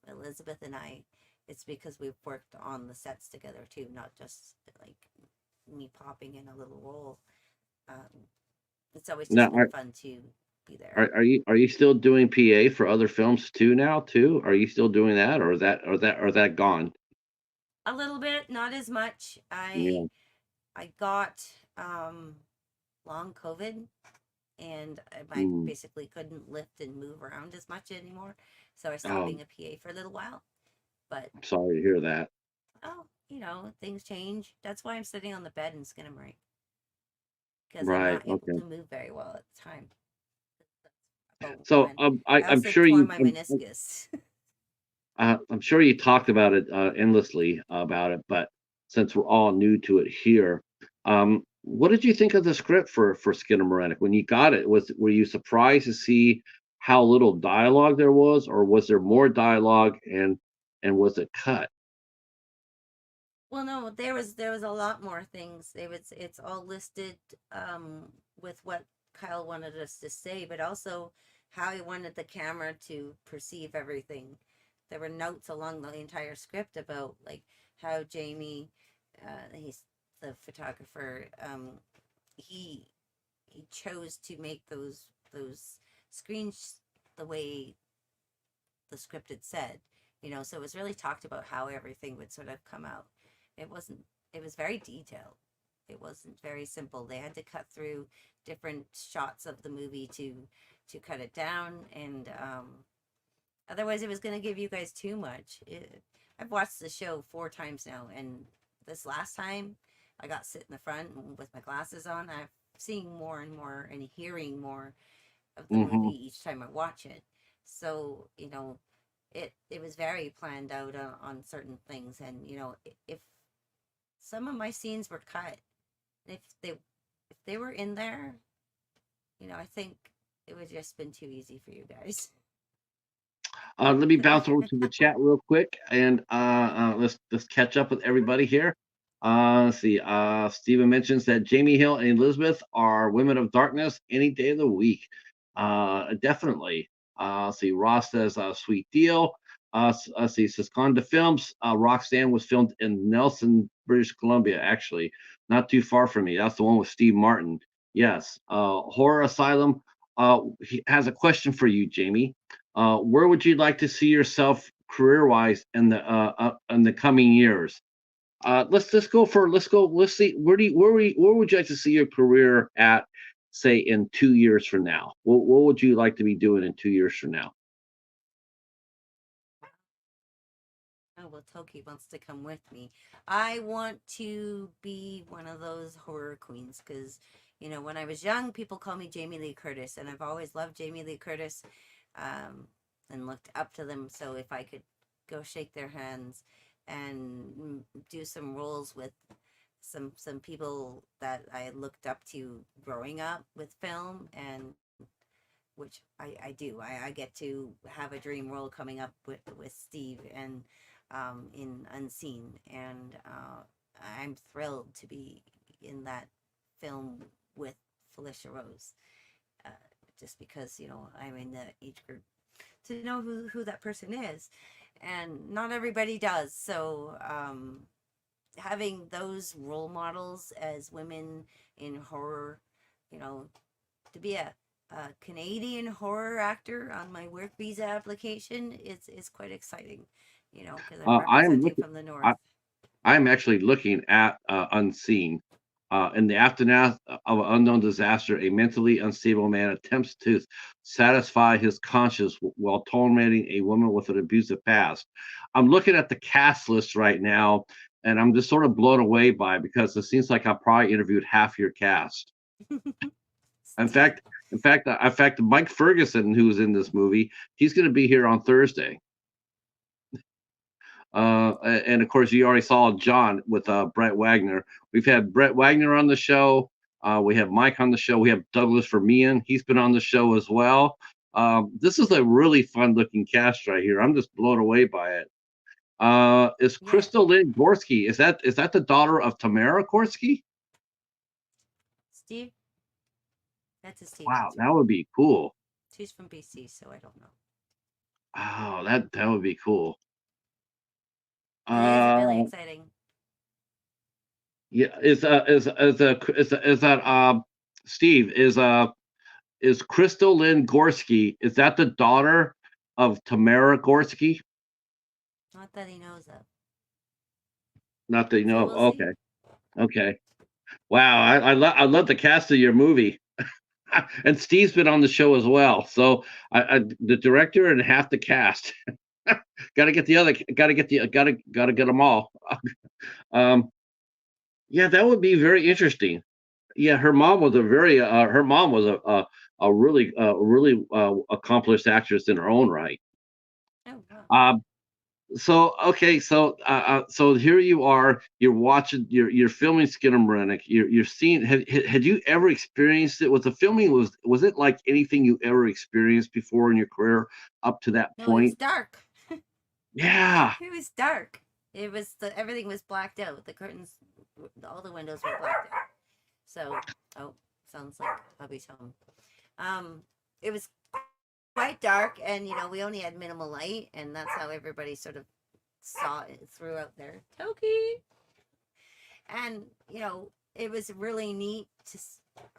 Elizabeth and I. It's because we've worked on the sets together too, not just like me popping in a little role. Um, it's always just Now, been fun to be there. are you still doing PA for other films too now too? Are you still doing that, or is that gone? A little bit, not as much. I Yeah. I got um, long COVID, and I Mm, basically couldn't lift and move around as much anymore. So I stopped oh, being a PA for a little while. But I'm sorry to hear that. oh, things change. That's why I'm sitting on the bed in Skinamarink because I'm Right. not able Okay. to move very well at the time. About So when I, I I'm also sure tore you. my meniscus. I'm sure you talked about it endlessly about it, but since we're all new to it here, what did you think of the script for Skinamarink when you got it? Were you surprised to see how little dialogue there was, or was there more dialogue and was it cut? Well, no, there was a lot more things. It's all listed with what Kyle wanted us to say, but also how he wanted the camera to perceive everything. There were notes along the entire script about like how Jamie, he's the photographer, he he chose to make those screens the way the script had said. So it was really talked about how everything would sort of come out. It wasn't. It was very detailed, it wasn't very simple. They had to cut through different shots of the movie to cut it down, and otherwise it was going to give you guys too much. I've watched the show 4 times now, and this last time I got sit in the front with my glasses on. I'm seeing more and more and hearing more of the Hmm. movie each time I watch it. So, it was very planned out on certain things, and if some of my scenes were cut, if they were in there, I think it would just been too easy for you guys. Let me bounce over to the chat real quick, and let's catch up with everybody here. Let's see. Stephen mentions that Jamie Hill and Elizabeth are women of darkness any day of the week. Definitely. Let's see. Ross says, "Sweet deal." Let's see. Sisconda Films. Roxanne was filmed in Nelson, British Columbia. Actually, not too far from me. That's the one with Steve Martin. Yes. Horror Asylum. He has a question for you, Jamie. Where would you like to see yourself career-wise in the coming years? Let's see. Where would you like to see your career at, say, in 2 years from now? What would you like to be doing in 2 years from now? Oh, well, Toki wants to come with me. I want to be one of those horror queens because, when I was young, people call me Jamie Lee Curtis, and I've always loved Jamie Lee Curtis, um, and looked up to them. So if I could go shake their hands and do some roles with some people that I looked up to growing up with film, and which I do. I get to have a dream role coming up with Steve and in Unseen, and I'm thrilled to be in that film with Felicia Rose, uh, just because I'm in the age group to know who that person is, and not everybody does. So having those role models as women in horror, you know, to be a Canadian horror actor on my work visa application is quite exciting, because I'm I am representing looking. from the north. I, I'm actually looking at Unseen. In the aftermath of an unknown disaster, a mentally unstable man attempts to satisfy his conscience while tormenting a woman with an abusive past. I'm looking at the cast list right now, and I'm just sort of blown away by it because it seems like I probably interviewed half your cast. In Steve, fact, Mike Ferguson, who's in this movie, he's going to be here on Thursday. And of course, you already saw John with Brett Wagner. We've had Brett Wagner on the show. We have Mike on the show. We have Douglas Vermean. He's been on the show as well. This is a really fun looking cast right here. I'm just blown away by it. Is yeah, Crystal Lynn Gorski? Is that the daughter of Tamara Gorski? Steve, that's a Steve Wow, answer. that would be cool. She's from BC, so I don't know. Oh, that would be cool. It is really Uh, exciting. yeah, is that Steve is Crystal Lynn Gorski? Is that the daughter of Tamara Gorski? Not that he knows of. Not that you So know. we'll see. Okay, okay. Wow, I love the cast of your movie, and Steve's been on the show as well. So the director and half the cast. got to get the other. Got to get the. Got to get them all. Um, yeah, that would be very interesting. Yeah, her mom was a very. Her mom was a really accomplished actress in her own right. Oh wow. Um, so okay, so here you are. You're watching. You're filming Skinamarink. You're seeing. Had you ever experienced it? Was the filming was it like anything you ever experienced before in your career up to that No, it was point? dark. Yeah. It was dark. It was everything was blacked out. The curtains, all the windows were blacked out. So, oh, sounds like hubby's home. Um, it was quite dark, and we only had minimal light, and that's how everybody sort of saw it throughout there. Toki, and it was really neat to.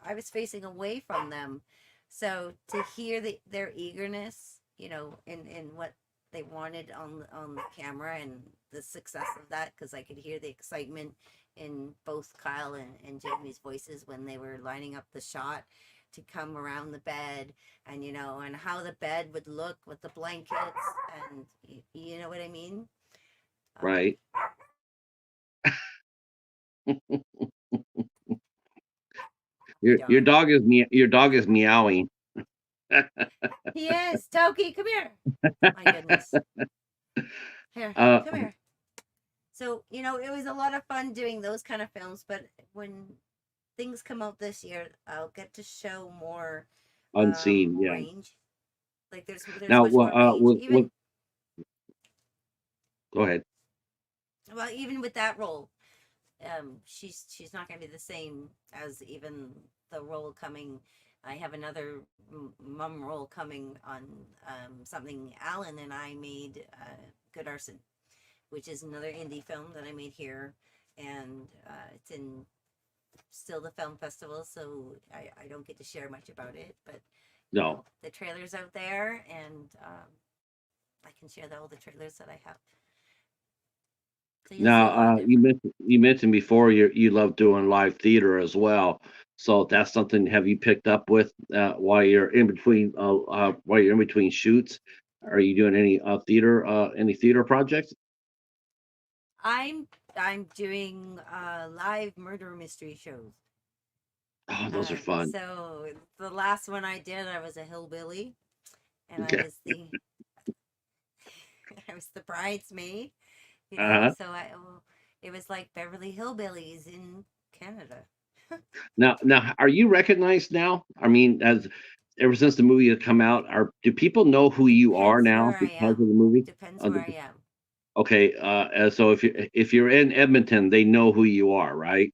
I was facing away from them, so to hear their eagerness, in what they wanted on the camera, and the success of that because I could hear the excitement in both Kyle and Jamie's voices when they were lining up the shot to come around the bed, and and how the bed would look with the blankets, and you know what I mean. um, Right. my Your dog. dog is meowing. He is. Toki, come here. My goodness. Here, uh, come here. So, it was a lot of fun doing those kind of films, but when things come out this year, I'll get to show more Unseen. Yeah. range. Like there's Now, much more range. with go ahead. Even with that role, she's not going to be the same as even the role coming. I have another mum role coming on something Alan and I made, Good Arson, which is another indie film that I made here, and it's in still the film festival, so I don't get to share much about it, but No. the trailer's out there, and I can share all the trailers that I have, so you'll see a lot Now, different. you mentioned before you love doing live theater as well. So that's something. Have you picked up with while you're in between shoots? Are you doing any theater projects? I'm doing live murder mystery shows. Oh, those are fun. So the last one I did, I was a hillbilly, and I Okay. was the I was the bridesmaid. Uh-huh. So it was like Beverly Hillbillies in Canada. Now, are you recognized now? I mean, as ever since the movie has come out, are do people know who you are Depends now where I because of am. the movie? Depends Uh, where I am. okay, so if you're in Edmonton, they know who you are, right?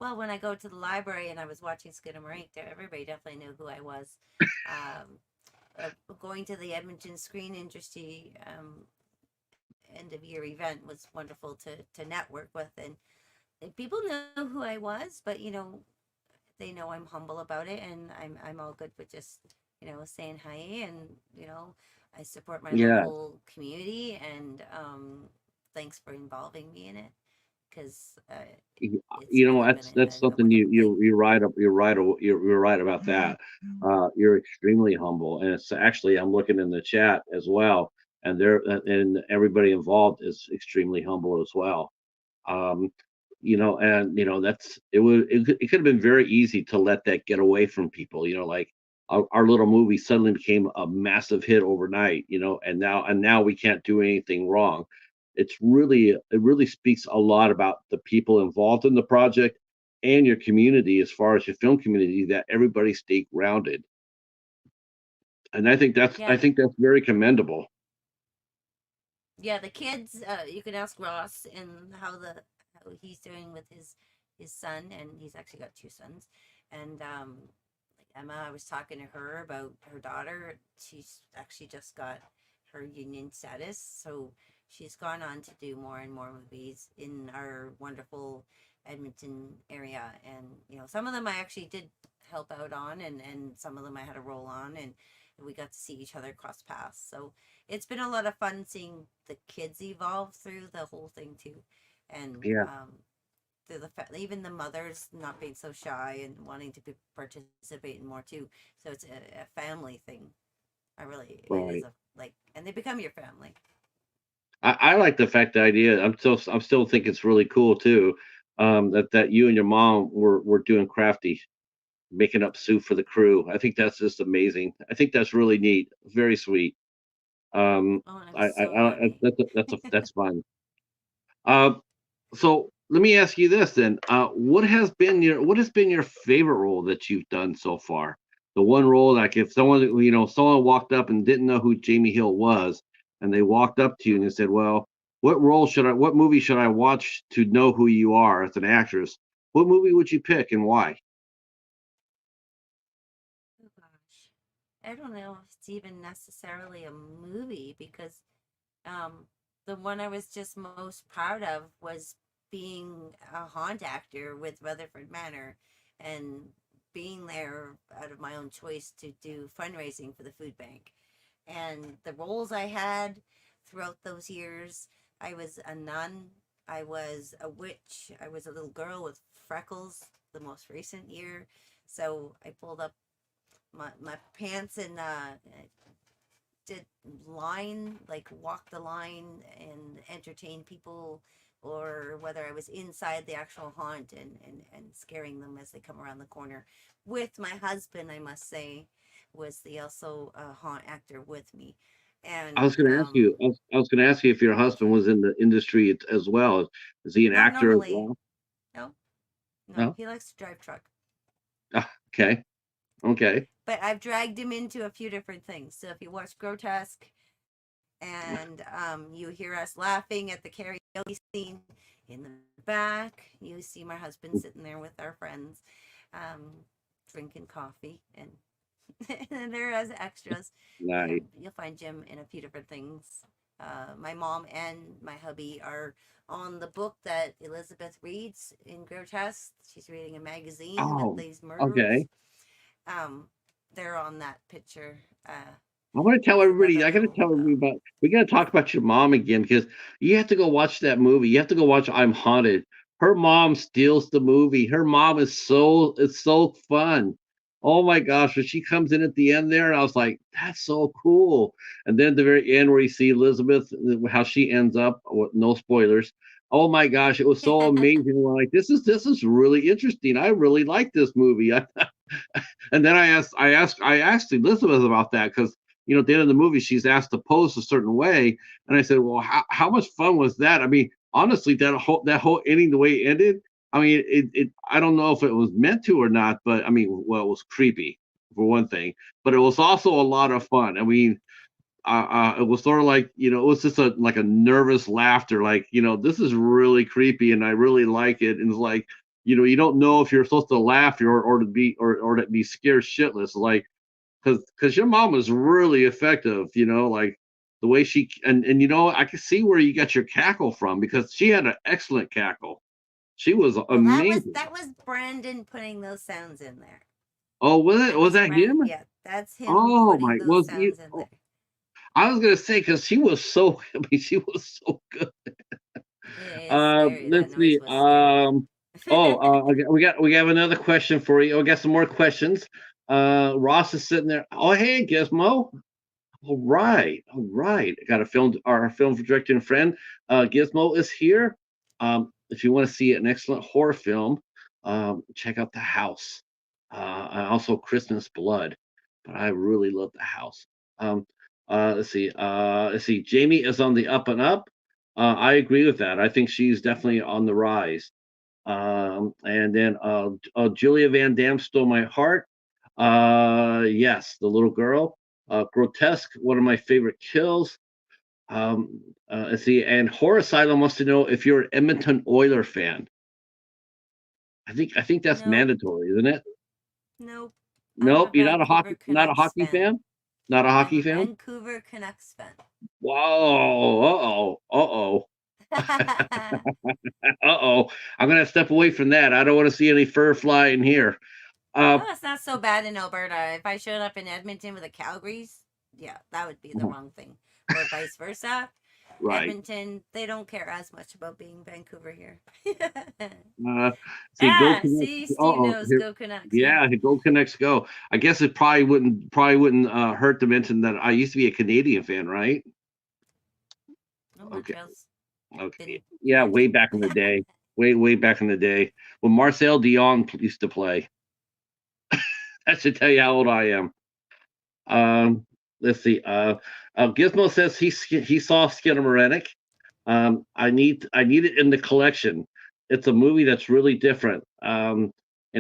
Well, when I go to the library and I was watching Skinamarink, there everybody definitely knew who I was. Um, Going to the Edmonton Screen Industry end of year event was wonderful to network with, and people know who I was, but they know I'm humble about it, and I'm all good with just saying hi, and I support my Yeah. local community, and thanks for involving me in it because it's You know, really been that's a something wonderful thing. you're right about that. You're extremely humble, and it's actually I'm looking in the chat as well, and and everybody involved is extremely humble as well. Um, and that's it could have been very easy to let that get away from people. Like our little movie suddenly became a massive hit overnight. And now we can't do anything wrong. It really speaks a lot about the people involved in the project and your community, as far as your film community, that everybody stay grounded. And I Yeah, think that's very commendable. yeah. The kids, you can ask Ross and how he's doing with his son, and he's actually got two sons, and like Emma, I was talking to her about her daughter. She's actually just got her union status, so she's gone on to do more and more movies in our wonderful Edmonton area, and some of them I actually did help out on, and some of them I had a role on, and we got to see each other cross paths. So it's been a lot of fun seeing the kids evolve through the whole thing too, and Yeah. through even the mothers not being so shy and wanting to participate more too. So it's a family thing. It is Right. and they become your family. I like the fact the idea. I'm still think it's really cool too. That you and your mom were doing crafty, making up soup for the crew. I think that's just amazing. I think that's really neat. Very sweet. Oh, and I'm so I happy. that's fun. Uh, so let me ask you this then. What has been your favorite role that you've done so far? The one role, like if someone walked up and didn't know who Jamie Hill was, and they walked up to you and they said, "Well, what movie should I watch to know who you are as an actress?" What movie would you pick and why? Oh gosh, I don't know if it's even necessarily a movie because um, the one I was just most proud of was being a haunt actor with Rutherford Manor, and being there out of my own choice to do fundraising for the food bank. And the roles I had throughout those years. I was a nun. I was a witch. I was a little girl with freckles the most recent year. So I pulled up my pants and did line, like walk the line and entertain people, or whether I was inside the actual haunt and scaring them as they come around the corner. With my husband, I must say, was the also haunt actor with me. I And was going to ask you. I was going to ask you if your husband was in the industry as well. Is he an not actor as normally. well? No, no, No. he likes to drive truck. Okay. Okay. But I've dragged him into a few different things. So if you watch Grotesque and you hear us laughing at the karaoke scene in the back, you see my husband sitting there with our friends, drinking coffee, and they're as extras. Nice. You'll find Jim in a few different things. My mom and my hubby are on the book that Elizabeth reads in Grotesque. She's reading a magazine with Oh. these murderers. Okay. Um, they're on that picture. I want to tell It's another everybody. I got to little. tell everybody about. We got to talk about your mom again because you have to go watch that movie. You have to go watch I'm Haunted. Her mom steals the movie. Her mom is so it's so fun. Oh my gosh, when she comes in at the end there, I was like, that's so cool. And then at the very end where you see Elizabeth, how she ends up, no spoilers. Oh my gosh, it was so amazing. We're like, this is really interesting. I really like this movie. And then I asked Elizabeth about that because at the end of the movie she's asked to pose a certain way, and I said, well, how much fun was that? I mean, honestly, that whole ending, the way it ended. I mean, it I don't know if it was meant to or not, but I mean, well, it was creepy for one thing, but it was also a lot of fun. I mean, it was sort of like it was just a nervous laughter, like this is really creepy and I really like it, and it's like you don't know if you're supposed to laugh or to be scared shitless, like because your mom was really effective, like the way she and I can see where you got your cackle from because she had an excellent cackle. She was Well, that was amazing. that was Brandon putting those sounds in there. Oh, was it? That Was was that Brand. him? Yeah, that's him Oh putting my, those was you? sounds in Oh, there. I was gonna say because she was so. I mean, she was so good. It is scary. That Let's noise see. was scary. Okay, we have another question for you. We got some more questions. Ross is sitting there. Oh, hey, Gizmo. All right, all right. I got our film director and friend. Gizmo is here. If you want to see an excellent horror film, check out The House. And also Christmas Blood. But I really love The House. Um, let's see. Let's see. Jamie is on the up and up. I agree with that. I think she's definitely on the rise. And then Julia Van Dam stole my heart. Yes, the little girl. Grotesque, one of my favorite kills. Let's see, and Horror Asylum wants to know if you're an Edmonton Oiler fan. I think that's Nope, mandatory, isn't it? nope. I'm a Nope, you're Vancouver not a Hockey Canucks fan. fan. Not a I'm hockey a fan. Vancouver Canucks fan. Whoa! Uh oh! I'm gonna step away from that. I don't want to see any fur fly in here. Uh, Oh, it's not so bad in Alberta. If I showed up in Edmonton with the Calgary's, yeah, that would be the wrong thing. Or vice versa. right. Edmonton, they don't care as much about being Vancouver here. Uh, see, go Ah, Canucks. see, Uh Steve oh, knows. Go Canucks. Yep. yeah, go Canucks, go. I guess it probably wouldn't hurt to mention that I used to be a Canadian fan, right? Oh, Okay, Montreal's okay, been yeah, here way too. back in the day, way back in the day when Marcel Dion used to play. That should tell you how old I am. Um, let's see. Gizmo says he saw Skinamarink. I need it in the collection. It's a movie that's really different. And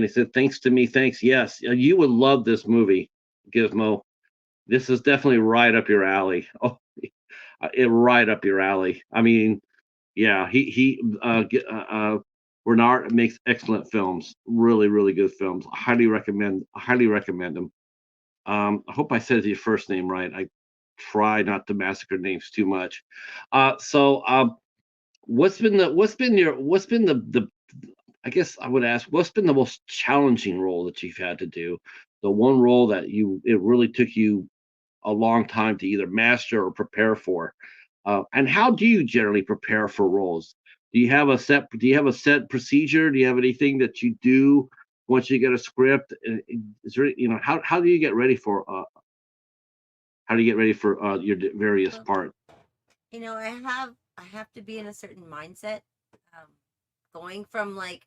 he said, "Thanks to me, thanks." Yes, you would love this movie, Gizmo. This is definitely right up your alley. Oh, right up your alley. I mean, yeah, Bernard makes excellent films. Really, really good films. Highly recommend them. I hope I said your first name right. I try not to massacre names too much. So, what's been the I guess I would ask what's been the most challenging role that you've had to do? The one role that it really took you a long time to either master or prepare for. And how do you generally prepare for roles? Do you have a set procedure? Do you have anything that you do once you get a script? Is there, how do you get ready for your various Well, parts? I have to be in a certain mindset. Um, Going from like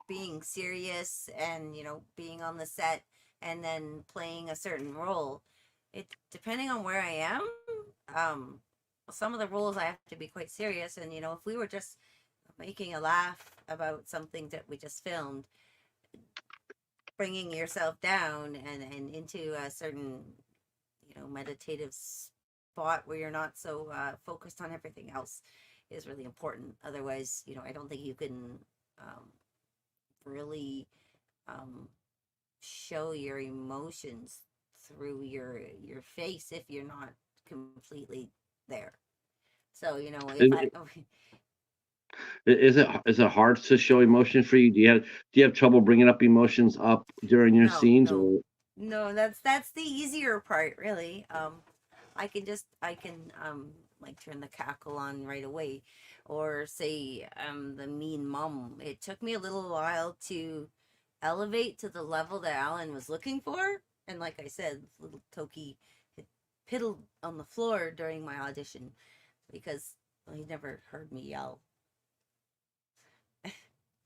being serious and being on the set and then playing a certain role, it depending on where I am. um some of the roles I have to be quite serious, and if we were just making a laugh about something that we just filmed, bringing yourself down and into a certain meditative spot where you're not so focused on everything else is really important. Otherwise, I don't think you can um, really um, show your emotions through your face if you're not completely there. So if I Is, is it hard to show emotion for you? Do you have trouble bringing up emotions up during your no, scenes, no, or no, that's the easier part, really. I can like turn the cackle on right away, or say the mean mom. It took me a little while to elevate to the level that Alan was looking for, and like I said, little Toki had piddled on the floor during my audition because he never heard me yell.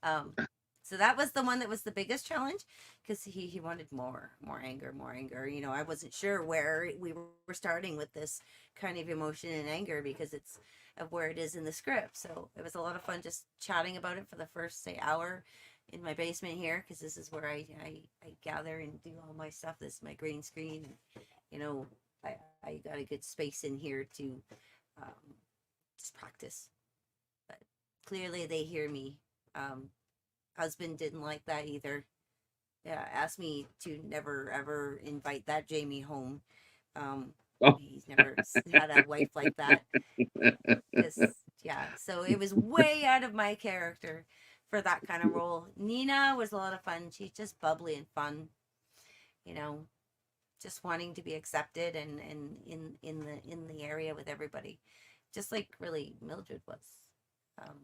Um, so that was the one that was the biggest challenge, because he wanted more anger, more anger. I wasn't sure where we were starting with this kind of emotion and anger because it's of where it is in the script. So it was a lot of fun just chatting about it for the first, say, hour in my basement here, because this is where I gather and do all my stuff. This is my green screen, and I got a good space in here to um, just practice. But clearly they hear me. um, Husband didn't like that either. Yeah, asked me to never ever invite that Jamie home. Um, oh, he's never had a wife like that. Because yeah, so it was way out of my character for that kind of role. Nina was a lot of fun. She's just bubbly and fun. You know, just wanting to be accepted and in the area with everybody, just like really Mildred was. Um,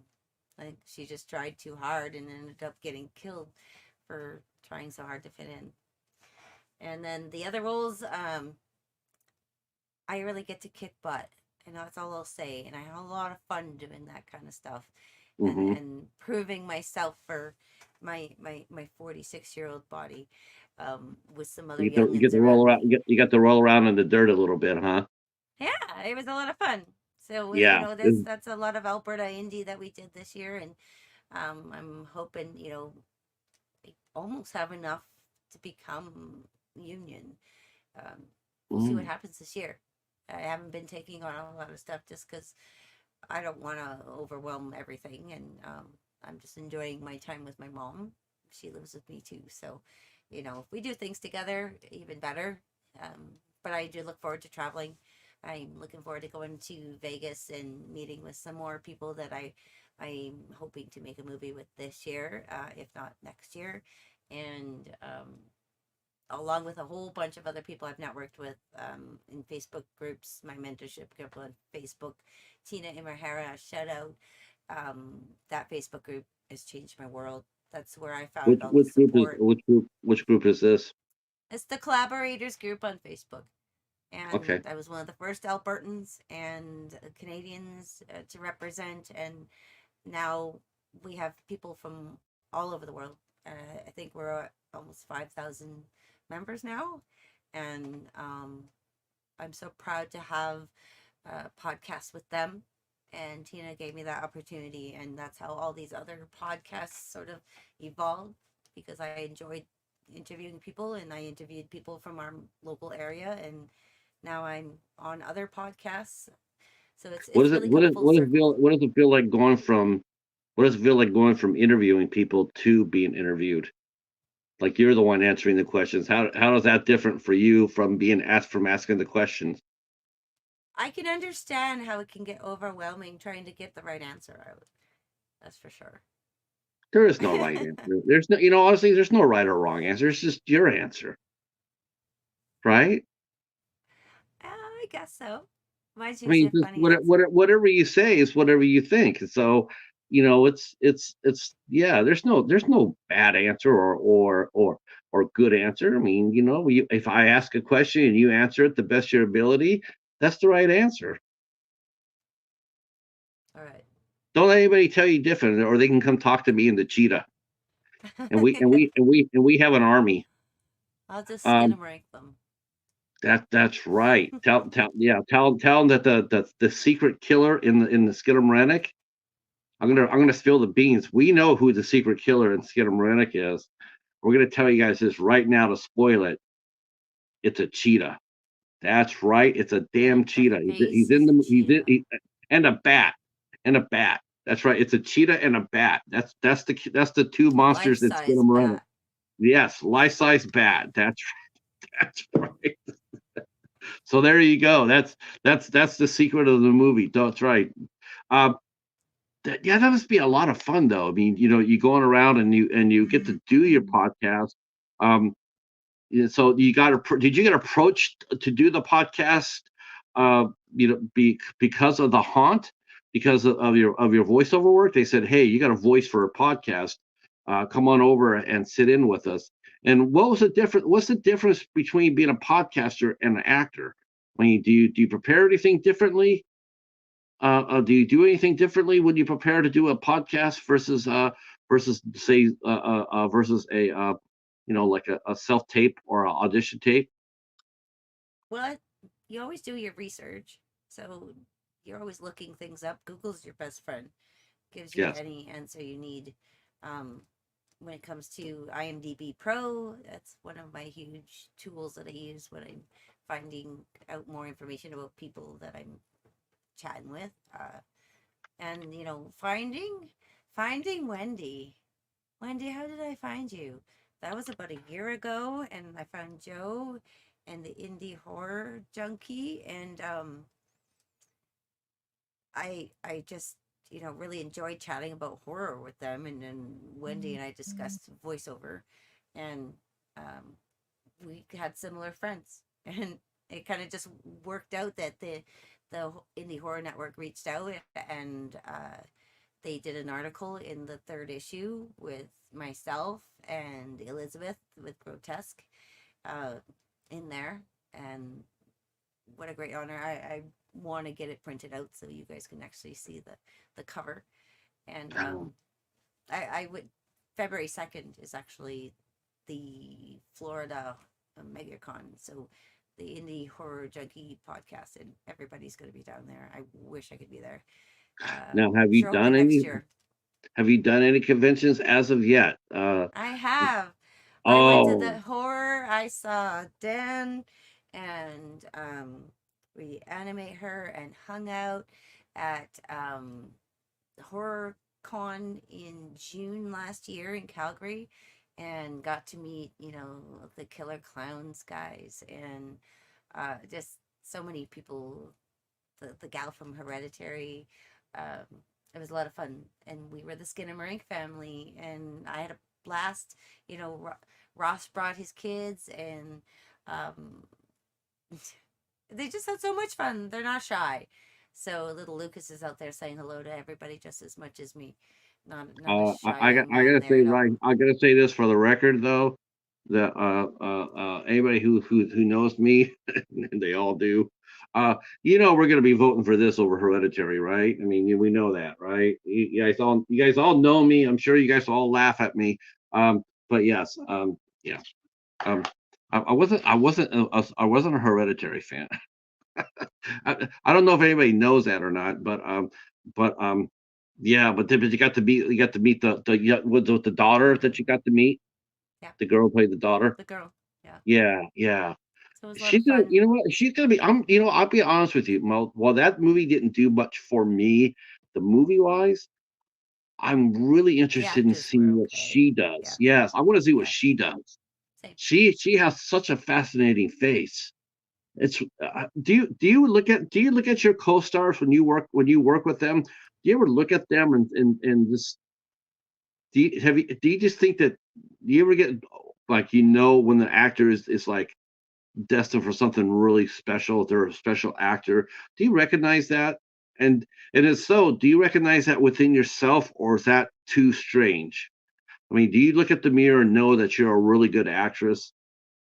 I think she just tried too hard and ended up getting killed for trying so hard to fit in. And then the other roles, I really get to kick butt, and that's all I'll say. And I have a lot of fun doing that kind of stuff, and hmm proving myself for my 46-year-old body, with some other you get youngins to roll around around. me. You got to roll around in the dirt a little bit, huh? Yeah, it was a lot of fun. So Yeah. that's a lot of Alberta indie that we did this year, and I'm hoping I almost have enough to become union. Um, we'll see what Mm. happens this year. I haven't been taking on a lot of stuff just because I don't want to overwhelm everything, and I'm just enjoying my time with my mom. She lives with me too, so if we do things together, even better. But I do look forward to traveling. I'm looking forward to going to Vegas and meeting with some more people that I'm hoping to make a movie with this year, if not next year, and along with a whole bunch of other people I've networked with in Facebook groups, my mentorship group on Facebook, Tina Imahara, shout out. That Facebook group has changed my world. That's where I found Which all the which group is support. which group is this? It's the collaborators group on Facebook. Okay. And I was one of the first Albertans and Canadians to represent. And now we have people from all over the world. I think we're at almost 5,000 members now. And I'm so proud to have podcasts with them. And Tina gave me that opportunity. And that's how all these other podcasts sort of evolved, because I enjoyed interviewing people, and I interviewed people from our local area. And now I'm on other podcasts. So it's What it's is it? really come full circle. What does it feel like going from? What does it feel like going from interviewing people to being interviewed? Like you're the one answering the questions. How is that different for you from asking the questions? I can understand how it can get overwhelming trying to get the right answer out. That's for sure. There is no right answer. There's no, honestly, there's no right or wrong answer. It's just your answer, right? I guess so. Why'd I you say mean, a just funny answer? whatever you say is whatever you think. So, it's yeah. There's no bad answer or good answer. I mean, if I ask a question and you answer it the best of your ability, that's the right answer. All right. Don't let anybody tell you different, or they can come talk to me in the Cheetah, and we have an army. I'll just skin Um, them rank them. that's right. Tell them that the secret killer in the Skinamarink. I'm gonna spill the beans. We know who the secret killer in Skinamarink is. We're gonna tell you guys this right now to spoil it. It's a cheetah. That's right. It's a damn And the cheetah. He's face in is a the he's in, cheetah. and a bat and a bat. That's right. It's a cheetah and a bat. That's the two A monsters in life-size Skinamarink. bat. Yes, life-size bat. That's right. So there you go. That's the secret of the movie. That's right. Um, yeah, that must be a lot of fun though. I mean, you going around and you get to do your podcast. Um, so did you get approached to do the podcast? Because of the haunt, because of your voiceover work, they said, "Hey, you got a voice for a podcast. Come on over and sit in with us." And what's the difference between being a podcaster and an actor? I mean, do you prepare anything differently? Do you do anything differently when you prepare to do a podcast versus say versus a like a self tape or an audition tape? Well, you always do your research. So you're always looking things up. Google's your best friend. Gives you Yes. any answer you need. Um, when it comes to IMDb Pro, that's one of my huge tools that I use when I'm finding out more information about people that I'm chatting with. And finding Wendy. Wendy, how did I find you? That was about a year ago, and I found Joe and the indie horror junkie, and I just really enjoyed chatting about horror with them, and then Wendy and I discussed voiceover, and um, we had similar friends, and it kind of just worked out that the indie horror network reached out, and they did an article in the third issue with myself and Elizabeth with Grotesque uh, in there, and what a great honor! I want to get it printed out so you guys can actually see the cover. And Oh, I would February 2nd is actually the Florida MegaCon, so the Indie Horror Junkie podcast, and everybody's going to be down there. I wish I could be there. now, I'm sure I'll go next year. have you done any conventions as of yet? I have. I went to Oh, the horror. I saw Dan, and we animate her and hung out at Horror Con in June last year in Calgary, and got to meet the Killer Clowns guys, and just so many people. The gal from Hereditary. Um, it was a lot of fun, and we were the Skinamarink family, and I had a blast. Ross brought his kids, and um, they just had so much fun. They're not shy. So little Lucas is out there saying hello to everybody just as much as me. Not a shy young I man gotta there say at all. right. I gotta say this for the record, though. That anybody who knows me, and they all do. We're gonna be voting for this over Hereditary, right? I mean, we know that, right? You guys all know me. I'm sure you guys all laugh at me. But yes, yeah. Um, I wasn't a Hereditary fan. I don't know if anybody knows that or not, but yeah, but you got to meet the daughter that you got to meet. Yeah, The girl who played the daughter. the girl. Yeah, Yeah, yeah. so it was a lot of She's gonna, fun. you know what? She's gonna be. I'll be honest with you. While that movie didn't do much for me, the movie wise, I'm really The interested in actors were seeing what okay. she does. Yeah, Yes, I want to see what yeah, she does. same. She has such a fascinating face. It's do you look at your co-stars when you work with them? Do you ever look at them and just do you just think that do you ever get like when the actor is like destined for something really special. They're a special actor. Do you recognize that? And if so, do you recognize that within yourself, or is that too strange? I mean, do you look at the mirror and know that you're a really good actress,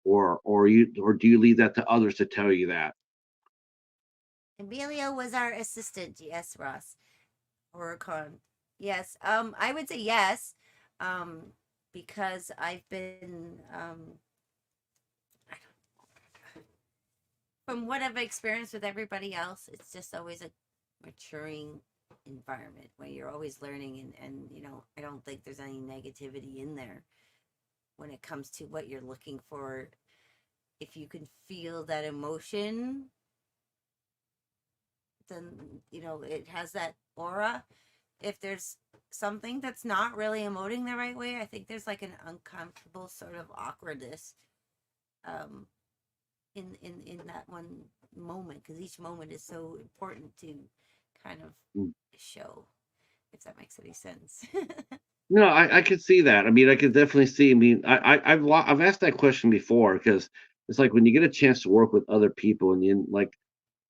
or do you leave that to others to tell you that? Emilio was our assistant. Yes, Ross. Horicon. Yes. I would say yes. Um, because I've been from what I've experienced with everybody else, it's just always a maturing environment where you're always learning, and I don't think there's any negativity in there when it comes to what you're looking for. If you can feel that emotion, then it has that aura. If there's something that's not really emoting the right way, I think there's like an uncomfortable sort of awkwardness um in that one moment, because each moment is so important to kind of Mm. show, if that makes any sense. No, I could see that. I mean, I could definitely see. I mean, I've asked that question before because it's like when you get a chance to work with other people, and you like,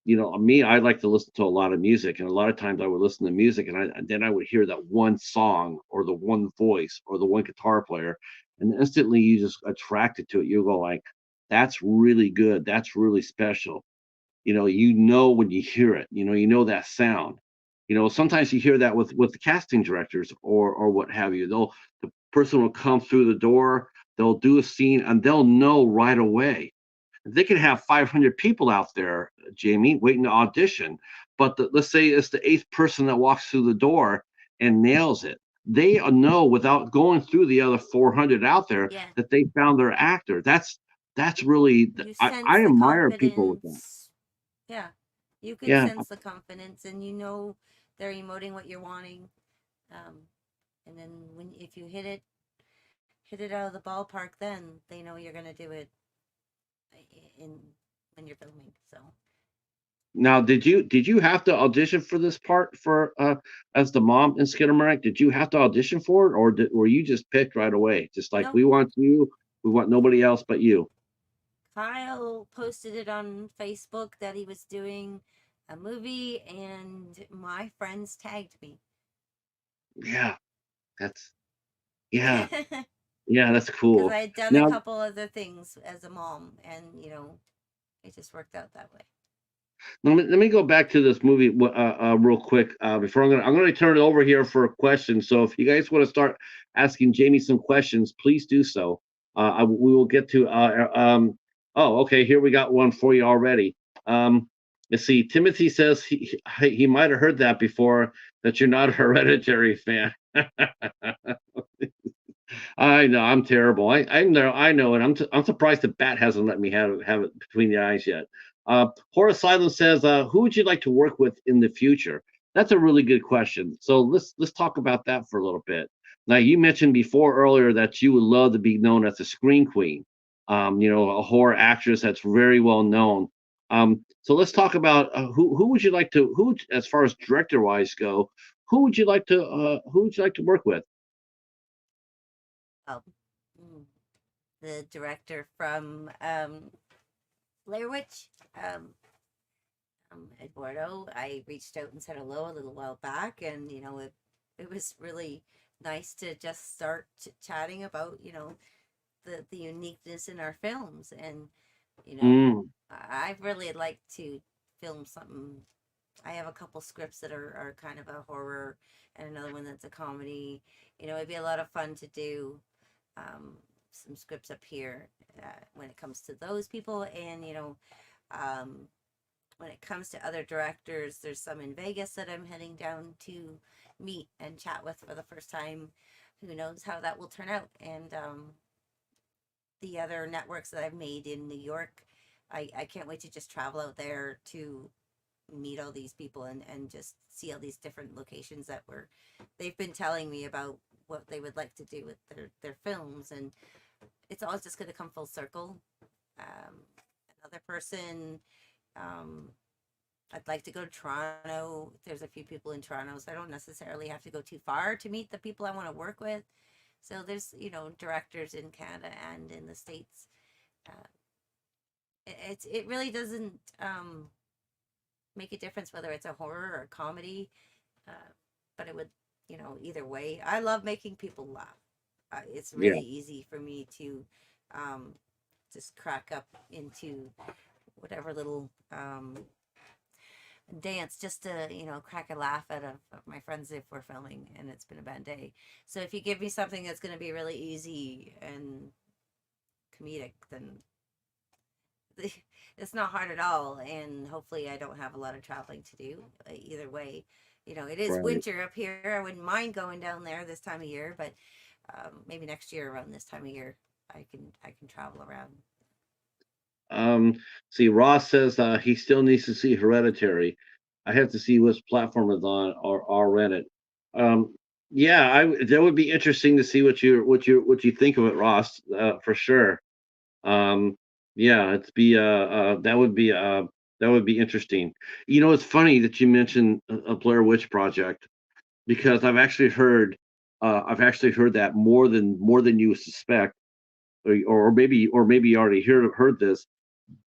me, I like to listen to a lot of music, and a lot of times I would listen to music, and then I would hear that one song or the one voice or the one guitar player, and instantly you just attracted to it. You go like, "That's really good. That's really special." When you hear it. You know that sound. Sometimes you hear that with the casting directors or what have you. The person will come through the door. They'll do a scene, and they'll know right away. They could have 500 people out there, Jamie, waiting to audition, but let's say it's the eighth person that walks through the door and nails it. They know without going through the other 400 out there Yeah, that they found their actor. That's really you I sense the admire people with that. confidence. Yeah, you can Yeah. sense the confidence, and they're emoting what you're wanting. um and then when if you hit it out of the ballpark, then they know you're going to do it in when you're filming. So Now, did you have to audition for this part for as the mom in Skinamarink? Did you have to audition for it, or were you just picked right away? Just like nope. we want you, we want nobody else but you. Kyle posted it on Facebook that he was doing a movie, and my friends tagged me. Yeah, that's yeah, Because yeah, that's cool. I had done a Now, couple other things as a mom, and it just worked out that way. let me go back to this movie real quick before I'm gonna turn it over here for a question. So if you guys want to start asking Jamie some questions, please do so. We will get to. Oh, okay. Here we got one for you already. Let's see. Timothy says he might have heard that before, that you're not a Hereditary fan. I know I'm terrible. I know it. I'm surprised the bat hasn't let me have it between the eyes yet. Horace Silence says, "Who would you like to work with in the future?" That's a really good question. So let's talk about that for a little bit. Now, you mentioned before earlier that you would love to be known as a screen queen. A horror actress that's very well known. So let's talk about who would you like to as far as director wise go. Who would you like to work with? Oh, mm, the director from Blair Witch, Eduardo. I reached out and said hello a little while back, and it was really nice to just start chatting about the uniqueness in our films. And you know Mm, I'd really like to film something. I have a couple scripts that are kind of a horror, and another one that's a comedy. It'd be a lot of fun to do um, some scripts up here when it comes to those people. And um, when it comes to other directors, there's some in Vegas that I'm heading down to meet and chat with for the first time. Who knows how that will turn out? And the other networks that I've made in New York, I can't wait to just travel out there to meet all these people, and just see all these different locations that they've been telling me about what they would like to do with their films. And it's always just going to come full circle. um, Another person, um, I'd like to go to Toronto. There's a few people in Toronto, so I don't necessarily have to go too far to meet the people I want to work with. So there's directors in Canada and in the States. uh, it really doesn't make a difference whether it's a horror or a comedy, uh, but it would, either way. I love making people laugh. It's Yeah. really easy for me to um, just crack up into whatever little dance just to crack a laugh out of my friends if we're filming and it's been a bad day. So if you give me something that's going to be really easy and comedic, then it's not hard at all, and hopefully I don't have a lot of traveling to do either way. It is Right. winter up here. I wouldn't mind going down there this time of year, but maybe next year around this time of year I can travel around. Um, See, Ross says he still needs to see Hereditary. I have to see which platform it's on, or I'll rent it. Um, yeah, that would be interesting to see what you think of it, Ross, for sure. Um, yeah, that would be interesting. It's funny that you mentioned a Blair Witch Project, because I've actually heard that more than you suspect, or maybe you already heard this,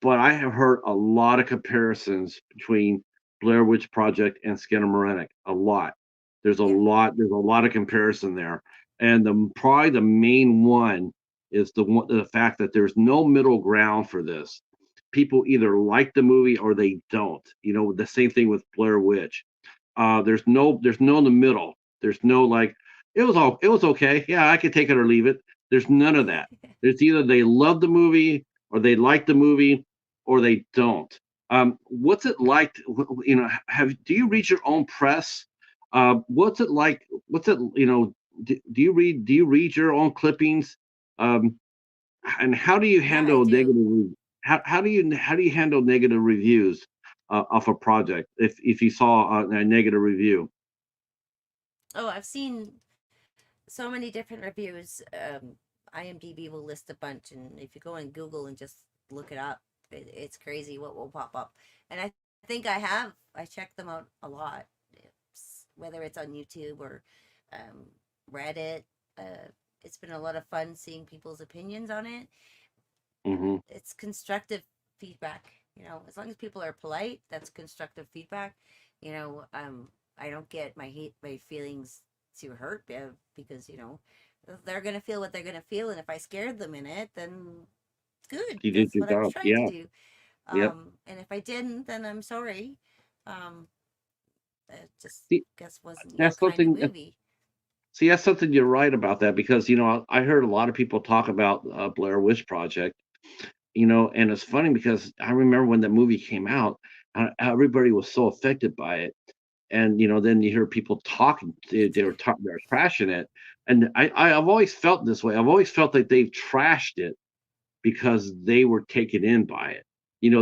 but I have heard a lot of comparisons between Blair Witch Project and Skinamarink. A lot. There's a Yeah, lot. There's a lot of comparison there, and probably the main one is the fact that there's no middle ground for this. People either like the movie or they don't. The same thing with Blair Witch. There's no in the middle. There's no like it was okay. Yeah, I could take it or leave it. There's none of that. It's either they love the movie or they like the movie or they don't. What's it like? Have do you read your own press? What's it like? What's it? Do you read your own clippings? Um, and how do you yeah, I handle do. how do you handle negative reviews of a project if you saw a negative review? Oh, I've seen so many different reviews. IMDb will list a bunch, and if you go on Google and just look it up, it's crazy what will pop up. And I think I check them out a lot, whether it's on YouTube or um, Reddit. It's been a lot of fun seeing people's opinions on it. Hmm. It's constructive feedback. As long as people are polite, that's constructive feedback. I don't get my feelings to hurt because they're gonna feel what they're gonna feel, and if I scared them in it, then good. You did That's your what I was job. trying to Yeah. do. Yep. And if I didn't, then I'm sorry. Um, it just See, guess wasn't your that's kind of something. movie. See, that's something you're right about that, because I heard a lot of people talk about Blair Witch Project. And it's funny because I remember when the movie came out, everybody was so affected by it, and then you hear people talking, they're trashing it, and I've always felt this way. I've always felt that they've trashed it because they were taken in by it.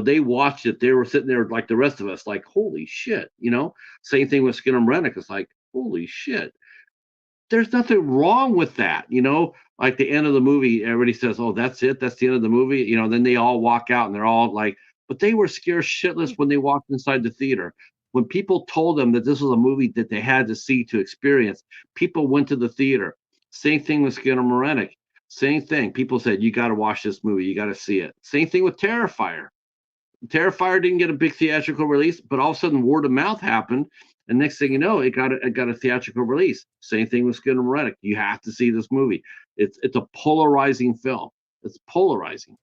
They watched it. They were sitting there like the rest of us, like, holy shit. Same thing with Skinamarink. It's like, holy shit, there's nothing wrong with that. Like the end of the movie, everybody says, "Oh, that's it. That's the end of the movie." Then they all walk out and they're all like, but they were scared shitless when they walked inside the theater. When people told them that this was a movie that they had to see to experience, people went to the theater. Same thing with Skinamarink. Same thing. People said, "You got to watch this movie. You got to see it." Same thing with Terrifier. Terrifier didn't get a big theatrical release, but all of a sudden word of mouth happened, and next thing you know, it got a theatrical release. Same thing with Skinamarink. You have to see this movie. It's a polarizing film. It's polarizing.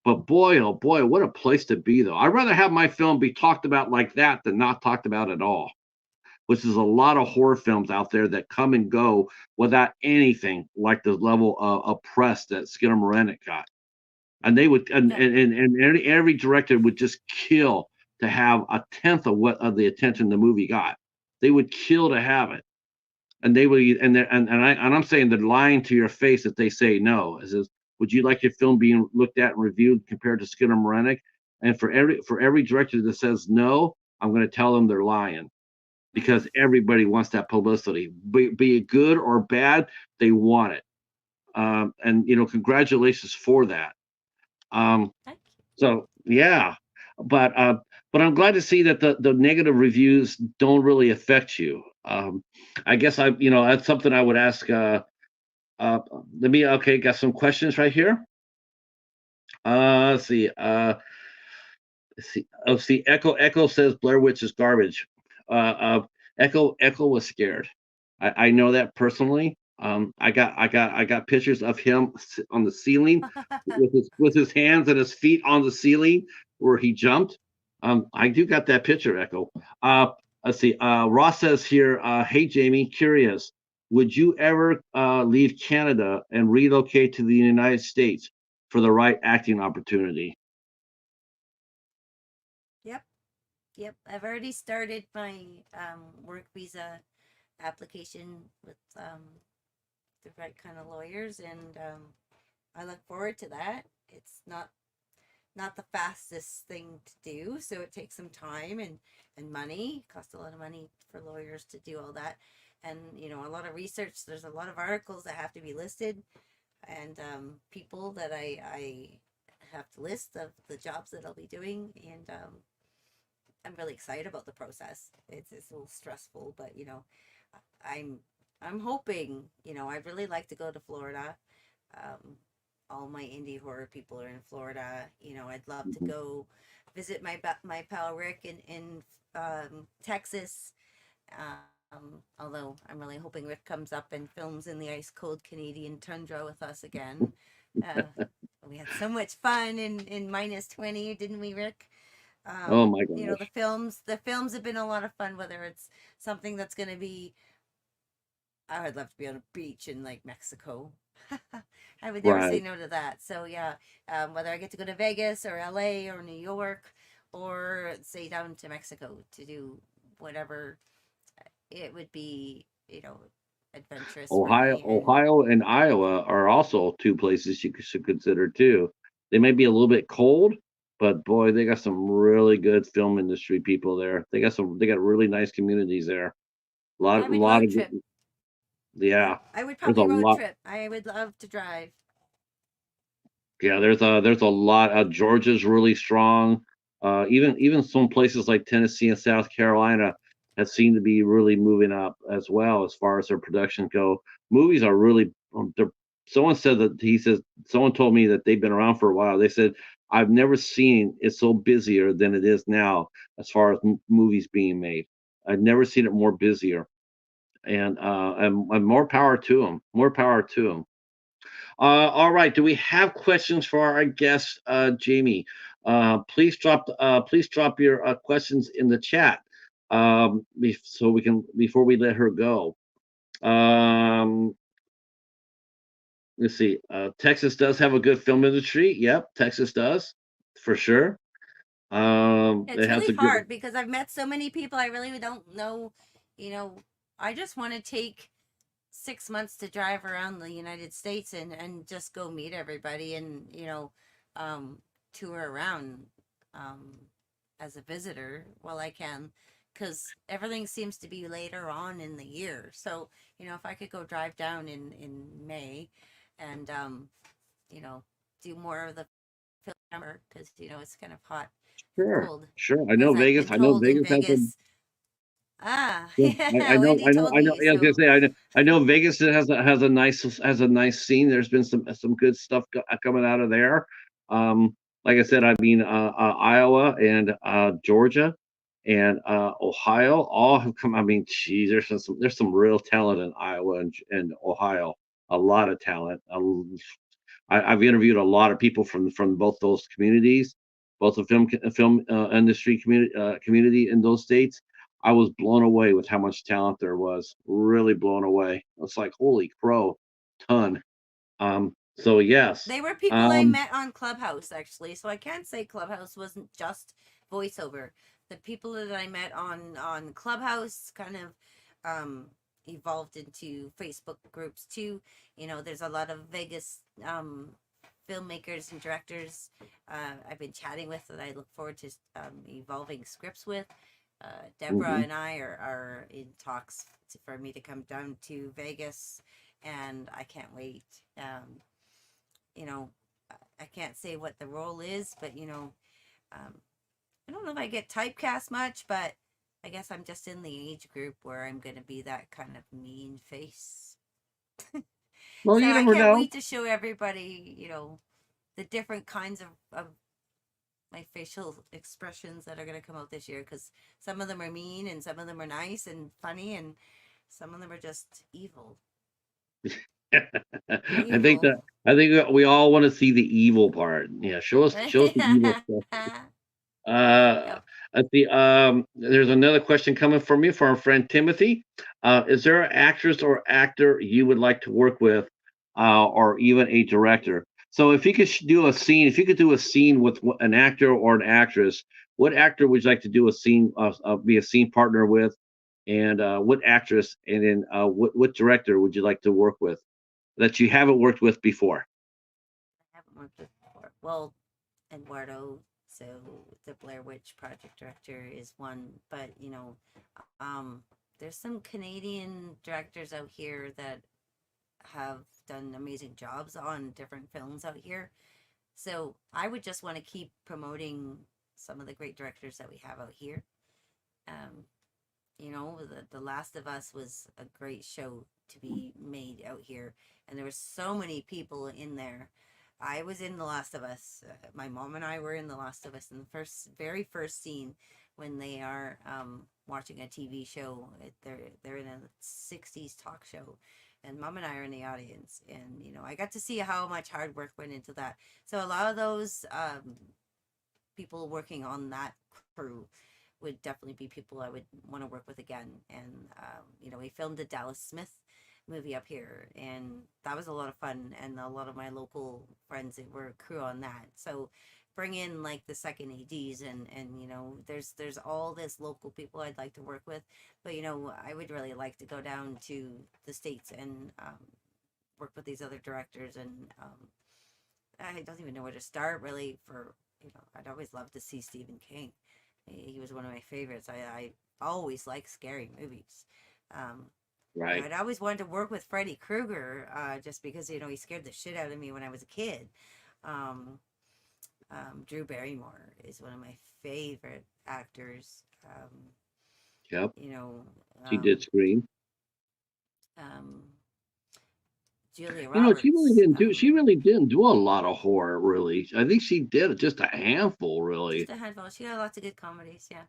But boy, oh boy, what a place to be, though. I'd rather have my film be talked about like that than not talked about at all. Which is a lot of horror films out there that come and go without anything like the level of press that Skinamarink got. And they would and Yeah, and, and, and every director would just kill to have a tenth of the attention the movie got. They would kill to have it, and they would I'm saying they're lying to your face if they say no. It says, would you like your film being looked at and reviewed compared to Skinamarink? And for every director that says no, I'm going to tell them they're lying, because everybody wants that publicity, be it good or bad, they want it. And congratulations for that. Um, thank so yeah, but I'm glad to see that the negative reviews don't really affect you. I guess that's something I would ask. Let me Okay. Got some questions right here. Let's see. See, Echo says Blair Witch is garbage. Echo was scared. I know that personally. I got pictures of him on the ceiling with his hands and his feet on the ceiling where he jumped. I do got that picture, Echo. Let's see. Ross says here, "Hey Jamie, curious. Would you ever leave Canada and relocate to the United States for the right acting opportunity?" Yep, yep. I've already started my work visa application with the right kind of lawyers, and I look forward to that. It's not the fastest thing to do, so it takes some time and money. It costs a lot of money for lawyers to do all that, and a lot of research. There's a lot of articles that have to be listed, and people that I have to list of the jobs that I'll be doing, and I'm really excited about the process. It's a little stressful, but I'm I'm hoping. I'd really like to go to Florida. Um, all my indie horror people are in Florida. I'd love to Mhm. go visit my pal Rick in Texas. Although I'm really hoping Rick comes up and films in the ice cold Canadian tundra with us again. Uh, we had so much fun in -20, didn't we, Rick? Oh my The gosh. films have been a lot of fun. Whether it's something that's going to be, I would love to be on a beach in like Mexico. I would never say Right. no to that. So yeah, whether I get to go to Vegas or LA or New York or say down to Mexico to do whatever, it would be adventurous for me. And Ohio and Iowa are also two places you should consider too. They may be a little bit cold, but boy, they got some really good film industry people there. They got really nice communities there. I A would lot road of trip. good, yeah. I would There's a probably road lot. trip. I would love to drive. Yeah, there's a lot. Georgia's really strong. Even some places like Tennessee and South Carolina have seemed to be really moving up as well as far as their production go. Movies are really. Someone said that he says someone told me that they've been around for a while. They said I've never seen it so busier than it is now as far as movies being made. I've never seen it more busier, and more power to them. More power to them. All right. Do we have questions for our guest, Jamie? Please drop your questions in the chat, so we can before we let her go. Um, let's see. Texas does have a good film industry. Yep, Texas does for sure. It's It has really a good. hard because I've met so many people I really don't know. You know, I just want to take 6 months to drive around the United States and just go meet everybody and um, tour around um, as a visitor while I can, because everything seems to be later on in the year. So if I could go drive down in May and you know do more of the summer because it's kind of hot and Sure, cold, sure. I as know I've Vegas. been I know told in Vegas has a. Vegas. Ah, Yeah, yeah, Wendy told I know. me. Yeah, I was gonna So say, I know Vegas has a nice scene. There's been some good stuff coming out of there. Like I said, I mean, Iowa and Georgia and Ohio all have come. I mean, geez, there's some real talent in Iowa and Ohio. A lot of talent. I've interviewed a lot of people from both those communities, both the film industry community in those states. I was blown away with how much talent there was. Really blown away. It's like holy crow, ton. So yes, they were people I um, met on Clubhouse, actually. So I can't say Clubhouse wasn't just voiceover. The people that I met on Clubhouse kind of um, evolved into Facebook groups too. There's a lot of Vegas filmmakers and directors I've been chatting with that I look forward to evolving scripts with. Deborah mhm. and I are in talks for me to come down to Vegas, and I can't wait. You know, I can't say what the role is, but um, I don't know if I get typecast much, but I guess I'm just in the age group where I'm going to be that kind of mean face. Well, So you I never can't know. wait to show everybody, the different kinds of my facial expressions that are going to come out this year, because some of them are mean and some of them are nice and funny and some of them are just evil. I think Evil. that we all want to see the evil part. Yeah, show us the evil stuff. Uh, Yep. let's see. There's another question coming from you from our friend Timothy. Is there an actress or actor you would like to work with, or even a director? So, if you could do a scene, if you could do a scene with an actor or an actress, what actor would you like to do a scene, be a scene partner with, and what actress, and then what director would you like to work with that you haven't worked with before? I haven't worked with before. Well, Eduardo, so the Blair Witch Project director is one, but there's some Canadian directors out here that have done amazing jobs on different films out here. So I would just want to keep promoting some of the great directors that we have out here. Um, the Last of Us was a great show to be made out here, and there were so many people in there. I was in The Last of Us. My mom and I were in The Last of Us in the very first scene when they are watching a TV show. They're in a '60s talk show, and mom and I are in the audience, and I got to see how much hard work went into that. So a lot of those people working on that crew would definitely be people I would want to work with again. And we filmed the Dallas Smith movie up here, and that was a lot of fun. And a lot of my local friends that were crew on that. So bring in like the second ads, and there's all this local people I'd like to work with. But I would really like to go down to the States and work with these other directors. And I don't even know where to start really. For I'd always love to see Stephen King. He was one of my favorites. I always liked scary movies. Um, Right. I'd always wanted to work with Freddy Krueger, just because he scared the shit out of me when I was a kid. Um, Drew Barrymore is one of my favorite actors. Yep. You know, She did um, Scream. um, Julia She really Roberts. didn't do. She really didn't do a lot of horror. Really, I think she did just a handful. Really. Just a handful. She got lots of good comedies. Yeah.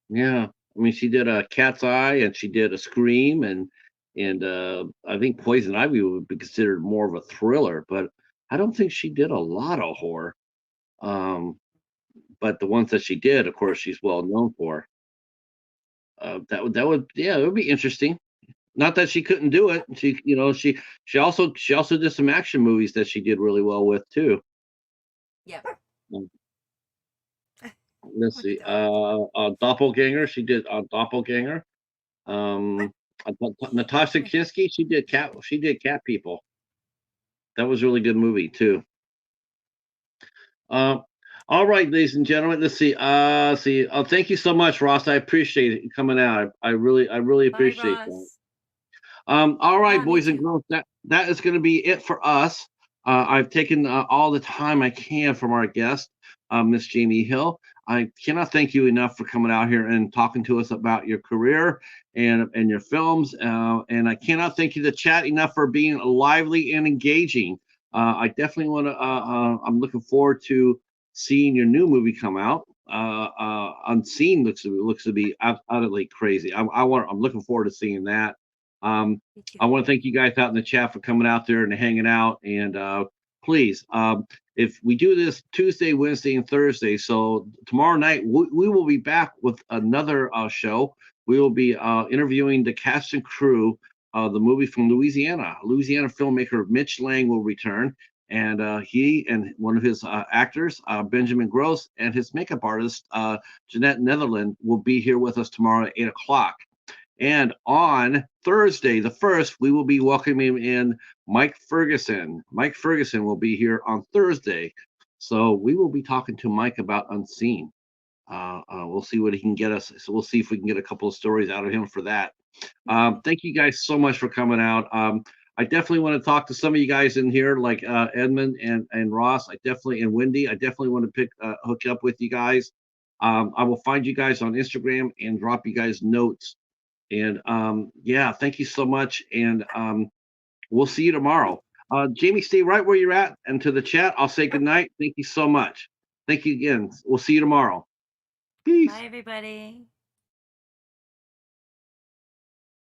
Yeah. I mean, she did a Cat's Eye, and she did a Scream, and I think Poison Ivy would be considered more of a thriller, but I don't think she did a lot of horror. Um, but the ones that she did, of course, she's well known for. That would yeah, it would be interesting. Not that she couldn't do it. She also did some action movies that she did really well with too. Yep. Um, let's With the see. dog. Doppelganger. She did Doppelganger. Um, Natasha Kinski. She did Cat People. That was a really good movie too. Um, all right, ladies and gentlemen. Let's see. See. Thank you so much, Ross. I appreciate it coming out. I really Bye, appreciate that. Ross. All right, Yeah, me boys and too. girls, that is going to be it for us. I've taken all the time I can from our guest, Miss Jaime Hill. I cannot thank you enough for coming out here and talking to us about your career and your films. And I cannot thank you, the chat, enough for being lively and engaging. I definitely want to. I'm looking forward to seeing your new movie come out. Unseen looks to be utterly crazy. I'm looking forward to seeing that. Um, Me too. I want to thank you guys out in the chat for coming out there and hanging out. And please, if we do this Tuesday, Wednesday, and Thursday, so tomorrow night we will be back with another show. We will be interviewing the cast and crew of the movie from Louisiana. Louisiana filmmaker Mitch Lang will return. And he and one of his actors, Benjamin Gross, and his makeup artist, Jeanette Netherland, will be here with us tomorrow at 8 o'clock. And on Thursday, the 1st, we will be welcoming in Mike Ferguson. Mike Ferguson will be here on Thursday. So we will be talking to Mike about Unseen. We'll see what he can get us. So we'll see if we can get a couple of stories out of him for that. Thank you guys so much for coming out. I definitely want to talk to some of you guys in here, like Edmund and Ross. And Wendy. I definitely want to hook up with you guys. I will find you guys on Instagram and drop you guys notes. And yeah, thank you so much. And we'll see you tomorrow. Jaime, stay right where you're at. And to the chat, I'll say good night. Thank you so much. Thank you again. We'll see you tomorrow. Peace. Bye, everybody.